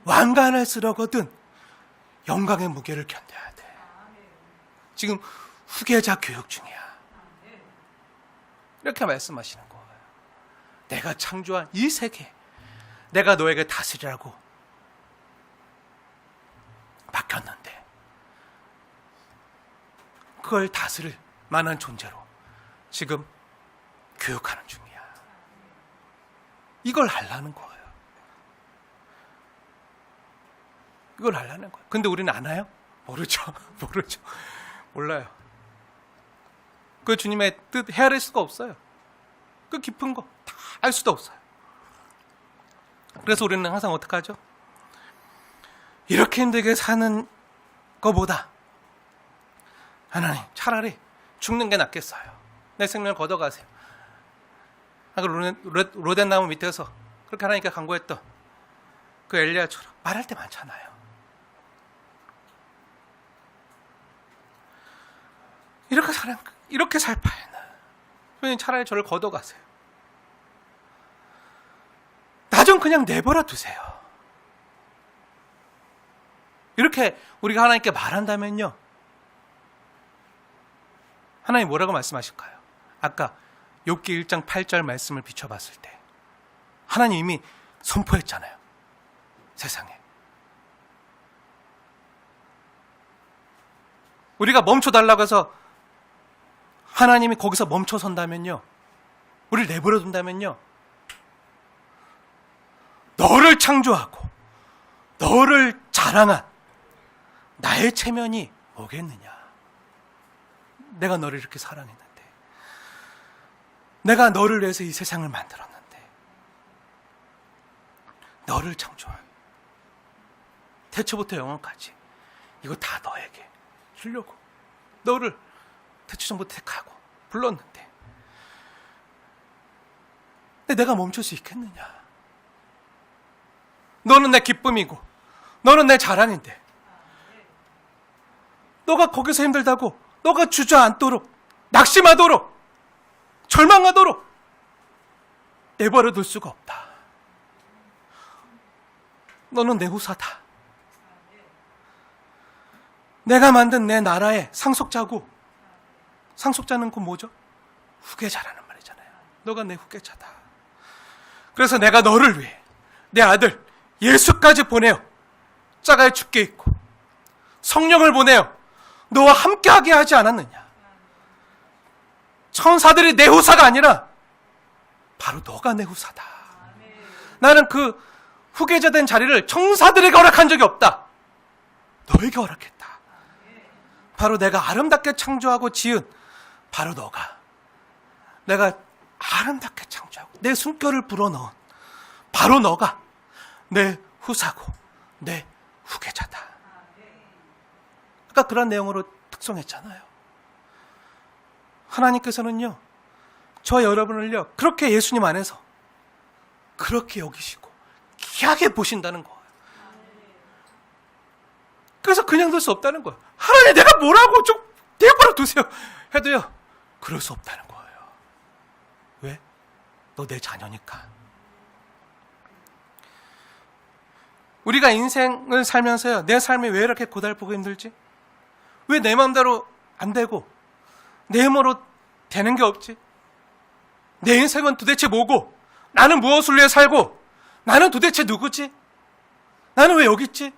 왕관을 쓰려거든 영광의 무게를 견뎌야 돼. 지금 후계자 교육 중이야. 이렇게 말씀하시는 거예요. 내가 창조한 이 세계, 내가 너에게 다스리라고 맡겼는데 그걸 다스릴 만한 존재로 지금 교육하는 중이야. 이걸 하려는 거예요. 이걸 하려는 거예요. 근데 우리는 아나요? 모르죠. 몰라요. 그 주님의 뜻 헤아릴 수가 없어요. 그 깊은 거 다 알 수도 없어요. 그래서 우리는 항상 어떻게 하죠? 이렇게 힘들게 사는 것보다 하나님 차라리 죽는 게 낫겠어요. 내 생명을 걷어가세요. 로덴 나무 밑에서 그렇게 하나님께 간구했던 그 엘리야처럼 말할 때 많잖아요. 이렇게 살 바에는 차라리 저를 걷어가세요. 나 좀 그냥 내버려 두세요. 이렇게 우리가 하나님께 말한다면요, 하나님 뭐라고 말씀하실까요? 아까 욥기 1장 8절 말씀을 비춰봤을 때 하나님 이미 선포했잖아요. 세상에 우리가 멈춰달라고 해서 하나님이 거기서 멈춰선다면요, 우리를 내버려 둔다면요, 너를 창조하고 너를 자랑한 나의 체면이 뭐겠느냐. 내가 너를 이렇게 사랑했는데, 내가 너를 위해서 이 세상을 만들었는데, 너를 창조한 태초부터 영원까지 이거 다 너에게 주려고 너를 태초전부터 택하고 불렀는데, 근데 내가 멈출 수 있겠느냐. 너는 내 기쁨이고 너는 내 자랑인데, 너가 거기서 힘들다고 너가 주저앉도록, 낙심하도록, 절망하도록 내버려 둘 수가 없다. 너는 내 후사다. 내가 만든 내 나라의 상속자고, 상속자는 그 뭐죠? 후계자라는 말이잖아요. 너가 내 후계자다. 그래서 내가 너를 위해 내 아들 예수까지 보내어 자가에 죽게 있고 성령을 보내어 너와 함께하게 하지 않았느냐. 천사들이 내 후사가 아니라 바로 너가 내 후사다. 나는 그 후계자 된 자리를 천사들에게 허락한 적이 없다. 너에게 허락했다. 바로 내가 아름답게 창조하고 지은 바로 너가, 내가 아름답게 창조하고 내 숨결을 불어넣은 바로 너가 내 후사고 내 후계자다. 아까 그런 내용으로 특송했잖아요. 하나님께서는요, 저 여러분을요 그렇게 예수님 안에서 그렇게 여기시고 귀하게 보신다는 거예요. 그래서 그냥 둘 수 없다는 거예요. 하나님 내가 뭐라고 좀 내버려 두세요 해도요 그럴 수 없다는 거예요. 왜? 너 내 자녀니까. 우리가 인생을 살면서요, 내 삶이 왜 이렇게 고달프고 힘들지? 왜 내 마음대로 안 되고 내 힘으로 되는 게 없지? 내 인생은 도대체 뭐고, 나는 무엇을 위해 살고, 나는 도대체 누구지? 나는 왜 여기 있지?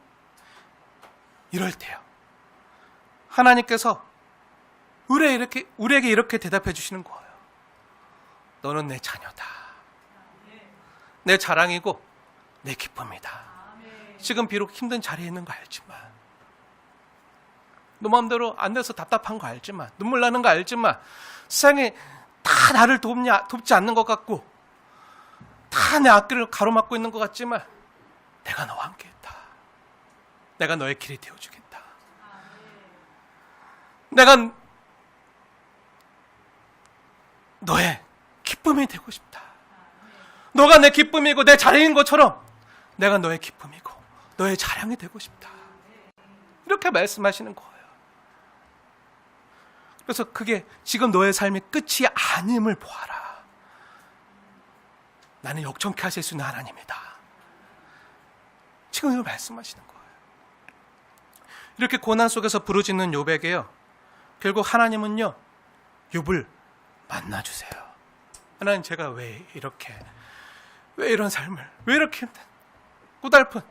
이럴 때요, 하나님께서 우리에게 이렇게 대답해 주시는 거예요. 너는 내 자녀다. 내 자랑이고 내 기쁨이다. 지금 비록 힘든 자리에 있는 거 알지만, 너 마음대로 안 돼서 답답한 거 알지만, 눈물 나는 거 알지만, 세상에 다 나를 돕지 않는 것 같고, 다 내 앞길을 가로막고 있는 것 같지만, 내가 너와 함께 했다. 내가 너의 길이 되어주겠다. 내가 너의 기쁨이 되고 싶다. 너가 내 기쁨이고 내 자랑인 것처럼 내가 너의 기쁨이고 너의 자랑이 되고 싶다. 이렇게 말씀하시는 거예요. 그래서 그게 지금 너의 삶이 끝이 아님을 보아라. 나는 역정케 하실 수 있는 하나님이다. 지금 이걸 말씀하시는 거예요. 이렇게 고난 속에서 부르짖는 욥에게요, 결국 하나님은요, 욥을 만나주세요. 하나님, 제가 왜 이런 삶을, 왜 이렇게 힘든 고달픈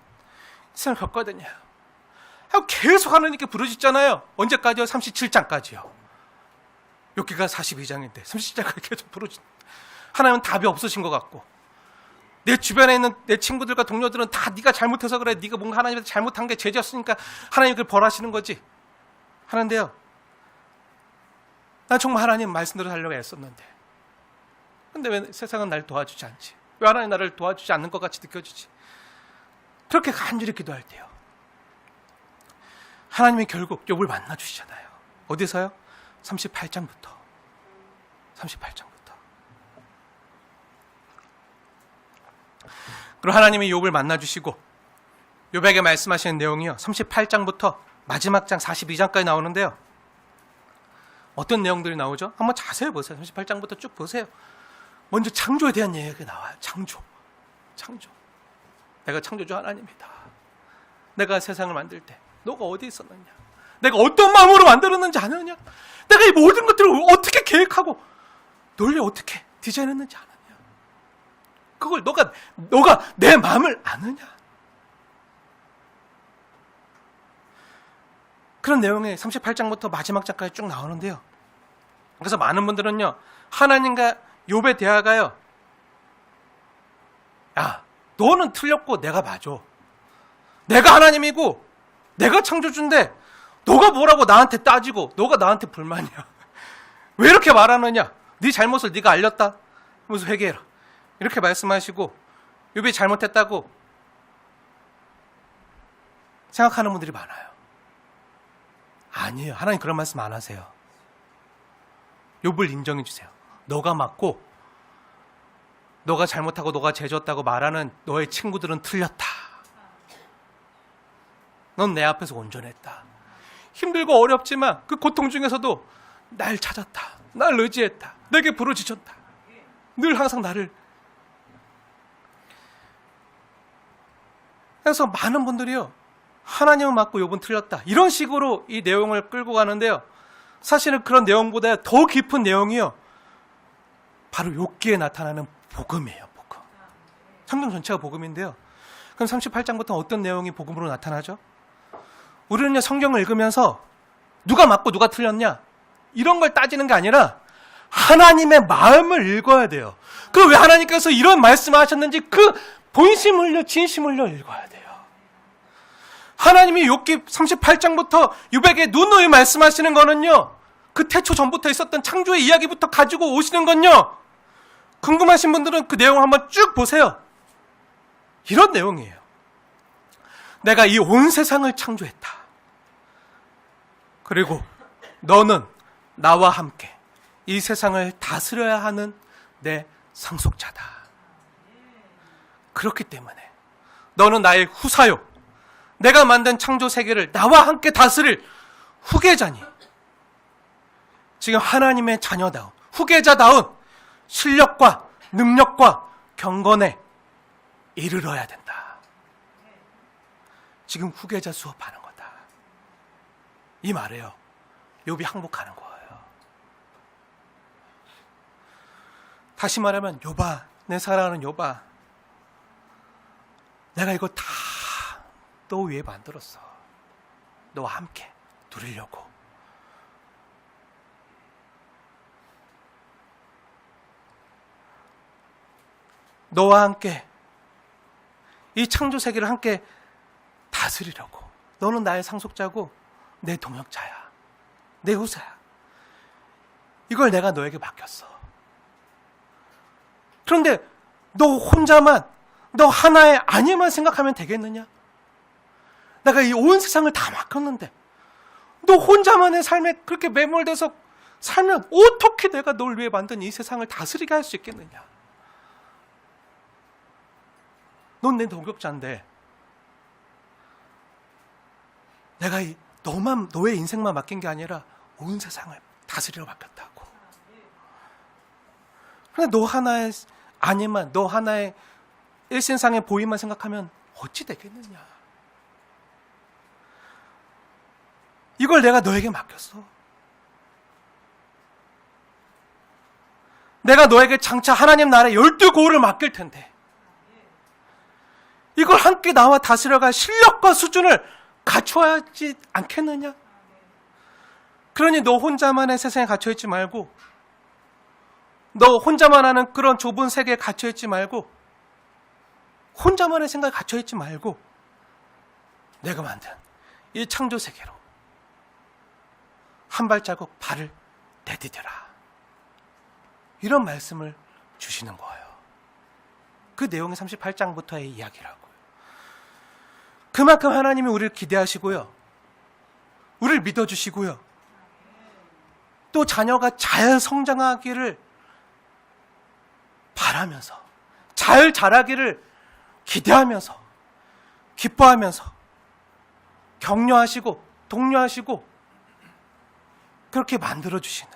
삶을 겪어야 되냐 하고 계속 하나님께 부르짖잖아요. 언제까지요? 37장까지요. 욥기가 42장인데 37장까지 계속 부르짖. 하나님은 답이 없으신 것 같고, 내 주변에 있는 내 친구들과 동료들은 다 네가 잘못해서 그래, 네가 뭔가 하나님한테 잘못한 게 죄졌으니까 하나님 그걸 벌하시는 거지 하는데요, 난 정말 하나님 말씀대로 살려고 애썼는데, 근데 왜 세상은 날 도와주지 않지? 왜 하나님 나를 도와주지 않는 것 같이 느껴지지? 그렇게 간절히 기도할 때요, 하나님이 결국 욥을 만나주시잖아요. 어디서요? 38장부터. 그리고 하나님이 욥을 만나주시고 욥에게 말씀하시는 내용이요, 38장부터 마지막 장 42장까지 나오는데요, 어떤 내용들이 나오죠? 한번 자세히 보세요. 38장부터 쭉 보세요. 먼저 창조에 대한 얘기가 나와요. 창조. 내가 창조주 하나님이다. 내가 세상을 만들 때 너가 어디 있었느냐, 내가 어떤 마음으로 만들었는지 아느냐, 내가 이 모든 것들을 어떻게 계획하고 논리 어떻게 디자인했는지 아느냐, 그걸 너가 내 마음을 아느냐. 그런 내용이 38장부터 마지막 장까지 쭉 나오는데요, 그래서 많은 분들은요, 하나님과 욥의 대화가요, 야, 너는 틀렸고 내가 맞아. 내가 하나님이고 내가 창조주인데 너가 뭐라고 나한테 따지고 너가 나한테 불만이야. 왜 이렇게 말하느냐? 네 잘못을 네가 알렸다. 그래서 회개해라. 이렇게 말씀하시고 욥이 잘못했다고 생각하는 분들이 많아요. 아니에요. 하나님 그런 말씀 안 하세요. 욥을 인정해 주세요. 너가 맞고 너가 잘못하고 너가 죄졌다고 말하는 너의 친구들은 틀렸다. 넌 내 앞에서 온전했다. 힘들고 어렵지만 그 고통 중에서도 날 찾았다. 날 의지했다. 내게 부르짖었다. 늘 항상 나를. 그래서 많은 분들이요, 하나님은 맞고 욥은 틀렸다, 이런 식으로 이 내용을 끌고 가는데요, 사실은 그런 내용보다 더 깊은 내용이요, 바로 욥기에 나타나는 복음이에요. 복음. 성경 전체가 복음인데요, 그럼 38장부터 어떤 내용이 복음으로 나타나죠? 우리는요, 성경을 읽으면서 누가 맞고 누가 틀렸냐 이런 걸 따지는 게 아니라 하나님의 마음을 읽어야 돼요. 그 왜 하나님께서 이런 말씀을 하셨는지 그 본심 흘려 진심 흘려 읽어야 돼요. 하나님이 욥기 38장부터 욥에게 누누이 말씀하시는 거는요, 그 태초 전부터 있었던 창조의 이야기부터 가지고 오시는 건요, 궁금하신 분들은 그 내용 한번 쭉 보세요. 이런 내용이에요. 내가 이 온 세상을 창조했다. 그리고 너는 나와 함께 이 세상을 다스려야 하는 내 상속자다. 그렇기 때문에 너는 나의 후사요, 내가 만든 창조 세계를 나와 함께 다스릴 후계자니, 지금 하나님의 자녀다운 후계자다운 실력과 능력과 경건에 이르러야 된다. 지금 후계자 수업하는 거다. 이 말이에요. 욥이 항복하는 거예요. 다시 말하면, 욥아, 내 사랑하는 욥아, 내가 이거 다 너 위해 만들었어. 너와 함께 누리려고. 너와 함께 이 창조 세계를 함께 다스리려고. 너는 나의 상속자고 내 동역자야. 내 후사야. 이걸 내가 너에게 맡겼어. 그런데 너 혼자만, 너 하나의 아니만 생각하면 되겠느냐? 내가 이 온 세상을 다 맡겼는데 너 혼자만의 삶에 그렇게 매몰돼서 살면 어떻게 내가 널 위해 만든 이 세상을 다스리게 할 수 있겠느냐? 넌 내 동역자인데 내가 너의 인생만 맡긴 게 아니라 온 세상을 다스리러 맡겼다고. 그런데 너 하나의 아니만, 너 하나의 일신상의 보이만 생각하면 어찌 되겠느냐? 이걸 내가 너에게 맡겼어. 내가 너에게 장차 하나님 나라의 12고울을 맡길 텐데 이걸 함께 나와 다스려갈 실력과 수준을 갖춰야 하지 않겠느냐? 그러니 너 혼자만의 세상에 갇혀있지 말고, 너 혼자만 하는 그런 좁은 세계에 갇혀있지 말고, 혼자만의 생각에 갇혀있지 말고 내가 만든 이 창조 세계로 한 발자국 발을 내디뎌라. 이런 말씀을 주시는 거예요. 그 내용이 38장부터의 이야기라고요. 그만큼 하나님이 우리를 기대하시고요. 우리를 믿어주시고요. 또 자녀가 잘 성장하기를 바라면서, 잘 자라기를 기대하면서, 기뻐하면서, 격려하시고, 독려하시고, 그렇게 만들어주시는,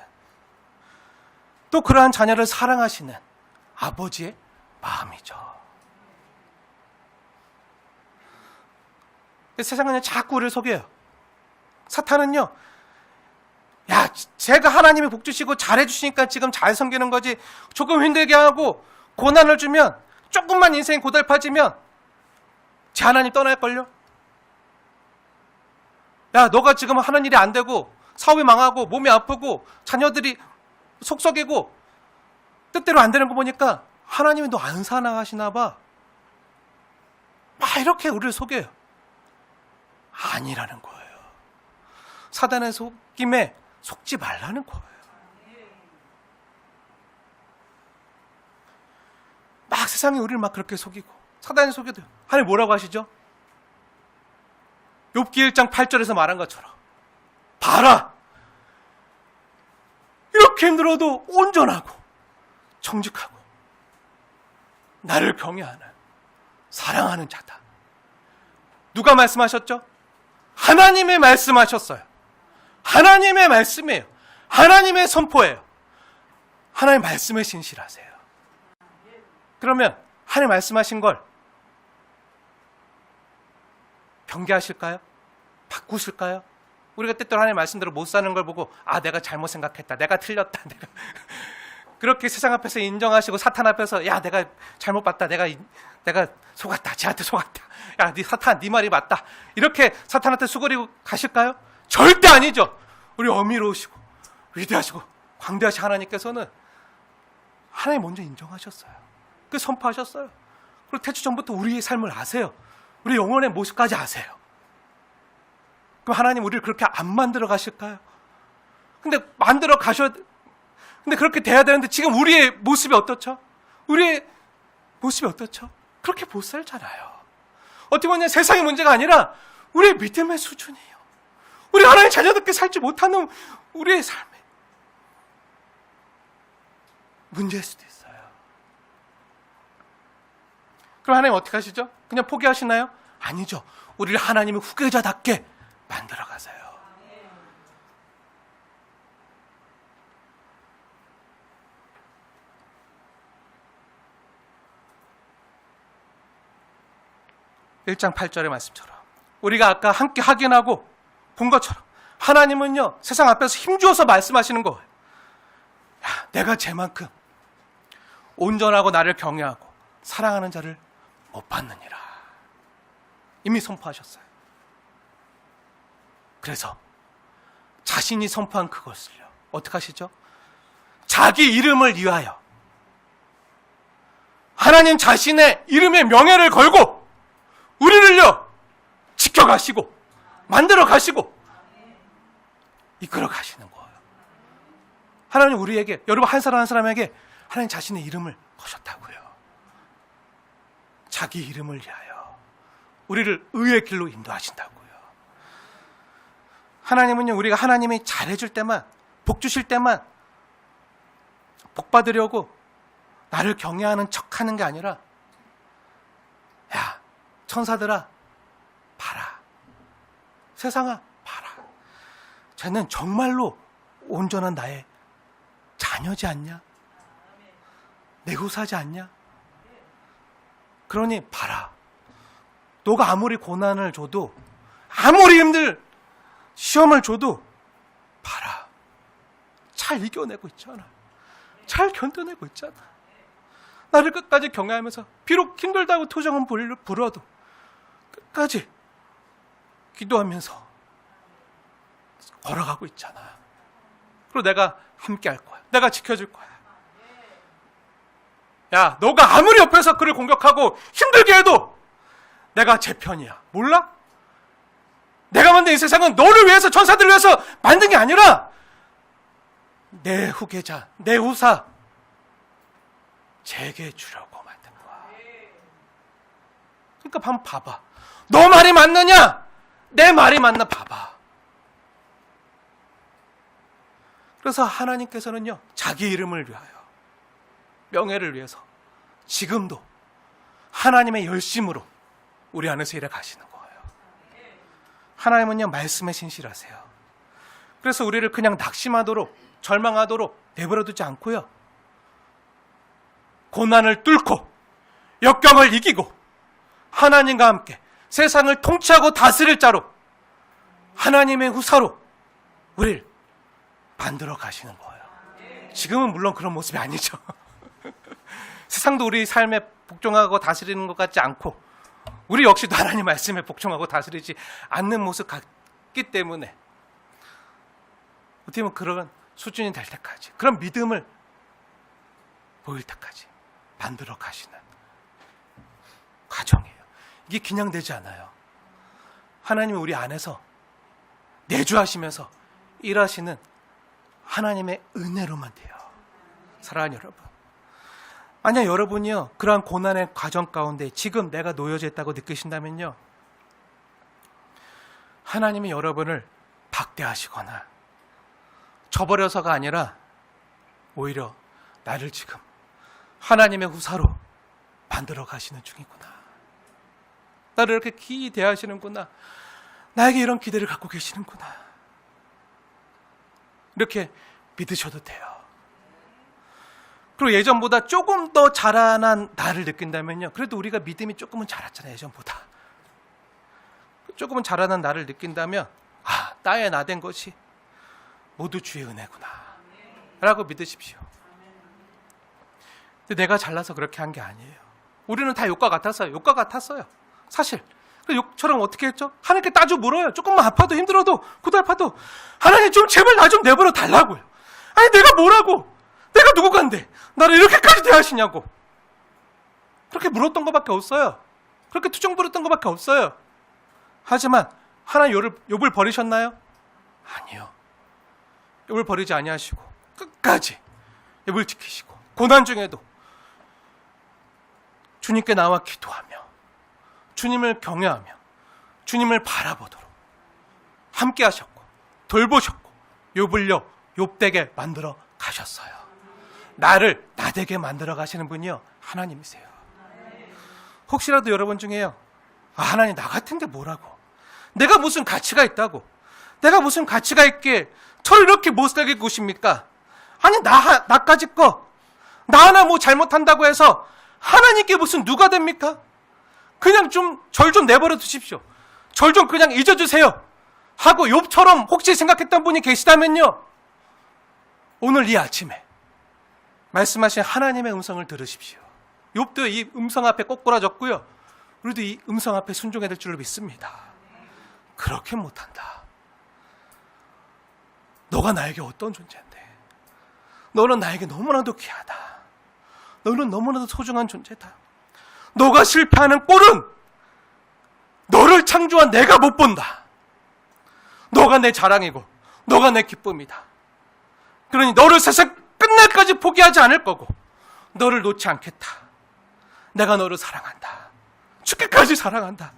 또 그러한 자녀를 사랑하시는 아버지의 마음이죠. 세상은 자꾸 우리를 속여요. 사탄은요, 야, 제가 하나님이 복 주시고 잘해주시니까 지금 잘 섬기는 거지, 조금 힘들게 하고 고난을 주면, 조금만 인생이 고달파지면 제 하나님 떠날걸요? 야, 너가 지금 하는 일이 안 되고 사업이 망하고 몸이 아프고 자녀들이 속썩이고 뜻대로 안 되는 거 보니까 하나님이 너 안 사랑하시나 봐. 막 이렇게 우리를 속여요. 아니라는 거예요. 사단의 속임에 속지 말라는 거예요. 막 세상이 우리를 막 그렇게 속이고 사단이 속여도 하나님 뭐라고 하시죠? 욥기 1장 8절에서 말한 것처럼 봐라, 이렇게 힘들어도 온전하고 정직하고 나를 경외하는 사랑하는 자다. 누가 말씀하셨죠? 하나님의 말씀하셨어요. 하나님의 말씀이에요. 하나님의 선포예요. 하나님의 말씀에 신실하세요. 그러면 하나님 말씀하신 걸 변개하실까요? 바꾸실까요? 우리가 때때로 하나님 말씀대로 못 사는 걸 보고 아, 내가 잘못 생각했다, 내가 틀렸다, 내가 그렇게 세상 앞에서 인정하시고 사탄 앞에서 야, 내가 잘못 봤다, 내가 속았다, 쟤한테 속았다, 야, 네 사탄, 네 말이 맞다, 이렇게 사탄한테 수그리고 가실까요? 절대 아니죠. 우리 어미로우시고 위대하시고 광대하신 하나님께서는 하나님 먼저 인정하셨어요. 그 선포하셨어요. 그리고 태초 전부터 우리의 삶을 아세요. 우리 영혼의 모습까지 아세요. 그럼 하나님 우리를 그렇게 안 만들어 가실까요? 근데 만들어 가셔야, 근데 그렇게 돼야 되는데 지금 우리의 모습이 어떻죠? 우리의 모습이 어떻죠? 그렇게 못 살잖아요. 어떻게 보면 세상의 문제가 아니라 우리의 믿음의 수준이에요. 우리 하나님의 자녀답게 살지 못하는 우리의 삶의 문제일 수도 있어요. 그럼 하나님 어떻게 하시죠? 그냥 포기하시나요? 아니죠. 우리를 하나님의 후계자답게 만들어 가세요. (1장 8절의) 말씀처럼 우리가 아까 함께 확인하고 본 것처럼 하나님은요, 세상 앞에서 힘주어서 말씀하시는 거예요. 야, 내가 쟤만큼 온전하고 나를 경외하고 사랑하는 자를 못 받느니라. 이미 선포하셨어요. 그래서 자신이 선포한 그것을요, 어떻게 하시죠? 자기 이름을 위하여 하나님 자신의 이름의 명예를 걸고 우리를요 지켜가시고 만들어 가시고 이끌어 가시는 거예요. 하나님 우리에게, 여러분 한 사람 한 사람에게 하나님 자신의 이름을 거셨다고요. 자기 이름을 위하여 우리를 의의 길로 인도하신다고요. 하나님은요, 우리가 하나님이 잘해줄 때만, 복 주실 때만 복 받으려고 나를 경외하는 척하는 게 아니라, 야 천사들아 봐라, 세상아 봐라, 쟤는 정말로 온전한 나의 자녀지 않냐? 내 후사지 않냐? 그러니 봐라, 너가 아무리 고난을 줘도, 아무리 힘들 시험을 줘도 봐라, 잘 이겨내고 있잖아, 잘 견뎌내고 있잖아. 나를 끝까지 경외하면서 비록 힘들다고 투정은 불어도 끝까지 기도하면서 걸어가고 있잖아. 그리고 내가 함께 할 거야. 내가 지켜줄 거야. 야, 너가 아무리 옆에서 그를 공격하고 힘들게 해도 내가 제 편이야. 몰라? 내가 만든 이 세상은 너를 위해서, 천사들을 위해서 만든 게 아니라 내 후계자, 내 후사 제게 주려고 만든 거야. 그러니까 한번 봐봐. 너 말이 맞느냐? 내 말이 맞나 봐봐. 그래서 하나님께서는요, 자기 이름을 위하여, 명예를 위해서 지금도 하나님의 열심으로 우리 안에서 일해 가시는 거예요. 하나님은요, 말씀에 신실하세요. 그래서 우리를 그냥 낙심하도록, 절망하도록 내버려 두지 않고요, 고난을 뚫고 역경을 이기고 하나님과 함께 세상을 통치하고 다스릴 자로, 하나님의 후사로 우리를 만들어 가시는 거예요. 지금은 물론 그런 모습이 아니죠. 세상도 우리 삶에 복종하고 다스리는 것 같지 않고, 우리 역시도 하나님 말씀에 복종하고 다스리지 않는 모습 같기 때문에, 어떻게 보면 그런 수준이 될 때까지, 그런 믿음을 보일 때까지 만들어 가시는 과정이에요. 이게 그냥 되지 않아요. 하나님이 우리 안에서 내주하시면서 일하시는 하나님의 은혜로만 돼요. 사랑하는 여러분, 만약 여러분이요, 그러한 고난의 과정 가운데 지금 내가 놓여져 있다고 느끼신다면요, 하나님이 여러분을 박대하시거나 저버려서가 아니라 오히려 나를 지금 하나님의 후사로 만들어 가시는 중이구나, 나를 이렇게 기이 대하시는구나, 나에게 이런 기대를 갖고 계시는구나, 이렇게 믿으셔도 돼요. 그리고 예전보다 조금 더 자라난 나를 느낀다면요, 그래도 우리가 믿음이 조금은 자랐잖아요. 예전보다 조금은 자라난 나를 느낀다면, 아, 나의 나 된 것이 모두 주의 은혜구나 라고 믿으십시오. 근데 내가 잘나서 그렇게 한 게 아니에요. 우리는 다 욕과 같았어요. 욕과 같았어요, 사실. 욕처럼 어떻게 했죠? 하나님께 따져 물어요. 조금만 아파도 힘들어도 고달파도, 하나님 좀 제발 나 좀 내버려 달라고요. 아니 내가 뭐라고, 내가 누구간데 나를 이렇게까지 대하시냐고. 그렇게 물었던 것밖에 없어요. 그렇게 투정 부렸던 것밖에 없어요. 하지만 하나님 욥을 버리셨나요? 아니요. 욥을 버리지 아니하시고 끝까지 욥을 지키시고, 고난 중에도 주님께 나와 기도하며 주님을 경외하며 주님을 바라보도록 함께 하셨고 돌보셨고, 욥을요 욥되게 만들어 가셨어요. 나를 나되게 만들어 가시는 분이요 하나님이세요. 혹시라도 여러분 중에요, 아, 하나님 나 같은데 뭐라고, 내가 무슨 가치가 있다고, 내가 무슨 가치가 있기에 저를 이렇게 못살게 구십니까? 아니 나까지 거 나 하나 뭐 잘못한다고 해서 하나님께 무슨 누가 됩니까? 그냥 좀 절 좀 내버려 두십시오. 절 좀 그냥 잊어주세요 하고 욥처럼 혹시 생각했던 분이 계시다면요, 오늘 이 아침에 말씀하신 하나님의 음성을 들으십시오. 욥도 이 음성 앞에 꼬꾸라졌고요, 우리도 이 음성 앞에 순종해야 될 줄로 믿습니다. 그렇게 못한다. 너가 나에게 어떤 존재인데, 너는 나에게 너무나도 귀하다. 너는 너무나도 소중한 존재다. 너가 실패하는 꼴은 너를 창조한 내가 못 본다. 너가 내 자랑이고 너가 내 기쁨이다. 그러니 너를 세상 끝날까지 포기하지 않을 거고 너를 놓지 않겠다. 내가 너를 사랑한다. 죽기까지 사랑한다.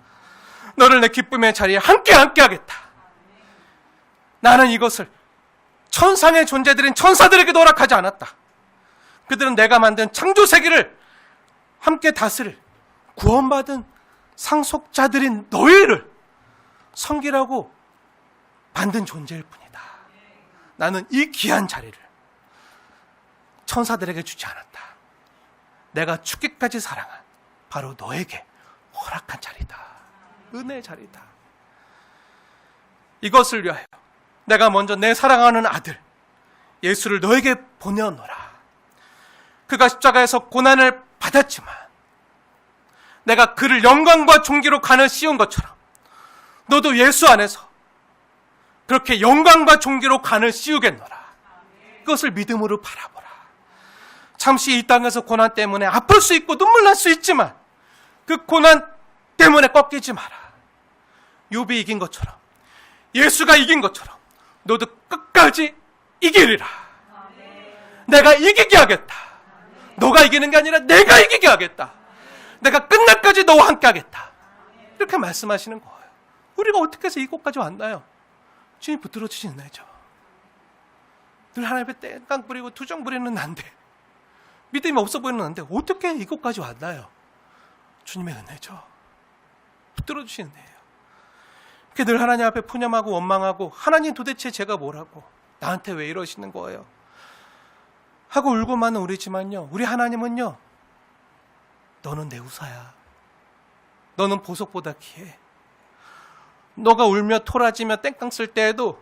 너를 내 기쁨의 자리에 함께 하겠다. 나는 이것을 천상의 존재들인 천사들에게도 허락하지 않았다. 그들은 내가 만든 창조 세계를 함께 다스릴 구원받은 상속자들인 너희를 섬기라고 만든 존재일 뿐이다. 나는 이 귀한 자리를 천사들에게 주지 않았다. 내가 죽기까지 사랑한 바로 너에게 허락한 자리다. 은혜의 자리다. 이것을 위하여 내가 먼저 내 사랑하는 아들 예수를 너에게 보내어노라. 그가 십자가에서 고난을 받았지만 내가 그를 영광과 존귀로 가는 씌운 것처럼 너도 예수 안에서 그렇게 영광과 존귀로 간을 씌우겠노라. 그것을 믿음으로 바라보라. 잠시 이 땅에서 고난 때문에 아플 수 있고 눈물 날 수 있지만 그 고난 때문에 꺾이지 마라. 욥이 이긴 것처럼 예수가 이긴 것처럼 너도 끝까지 이기리라. 내가 이기게 하겠다. 너가 이기는 게 아니라 내가 이기게 하겠다. 내가 끝날까지 너와 함께 하겠다. 이렇게 말씀하시는 거예요. 우리가 어떻게 해서 이곳까지 왔나요? 주님 붙들어 주시는 은혜죠. 늘 하나님 앞에 땡깡 부리고 투정 부리는 난데, 믿음이 없어 보이는 난데 어떻게 이곳까지 왔나요? 주님의 은혜죠. 붙들어 주시는 은혜예요. 이렇게 늘 하나님 앞에 푸념하고 원망하고 하나님 도대체 제가 뭐라고 나한테 왜 이러시는 거예요? 하고 울고 마는 우리지만요, 우리 하나님은요, 너는 내 우사야. 너는 보석보다 귀해. 너가 울며 토라지며 땡깡 쓸 때에도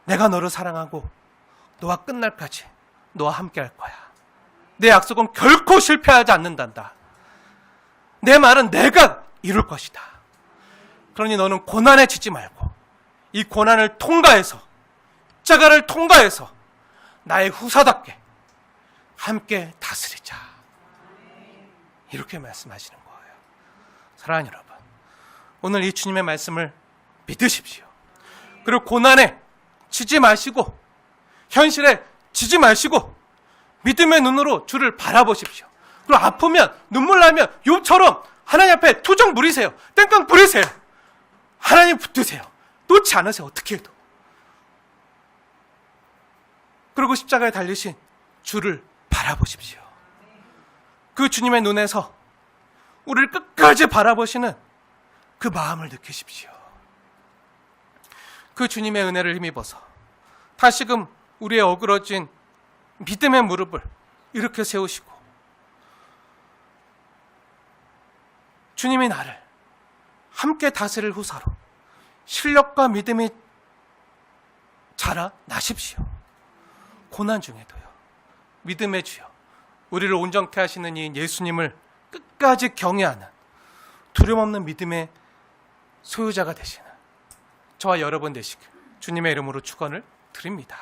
내가 너를 사랑하고 너와 끝날까지 너와 함께 할 거야. 내 약속은 결코 실패하지 않는단다. 내 말은 내가 이룰 것이다. 그러니 너는 고난에 지지 말고 이 고난을 통과해서, 십자가를 통과해서 나의 후사답게 함께 다스리자. 이렇게 말씀하시는 거예요. 사랑하는 여러분, 오늘 이 주님의 말씀을 믿으십시오. 그리고 고난에 지지 마시고 현실에 지지 마시고 믿음의 눈으로 주를 바라보십시오. 그리고 아프면 눈물 나면 욥처럼 하나님 앞에 투정 부리세요. 땡깡 부리세요. 하나님 붙드세요. 놓지 않으세요. 어떻게 해도. 그리고 십자가에 달리신 주를 바라보십시오. 그 주님의 눈에서 우리를 끝까지 바라보시는 그 마음을 느끼십시오. 그 주님의 은혜를 힘입어서 다시금 우리의 어그러진 믿음의 무릎을 이렇게 세우시고 주님이 나를 함께 다스릴 후사로 실력과 믿음이 자라나십시오. 고난 중에도요, 믿음의 주여, 우리를 온전케 하시는 이 예수님을 끝까지 경외하는 두려움 없는 믿음의 소유자가 되시는 저와 여러분 되시길 주님의 이름으로 축원을 드립니다.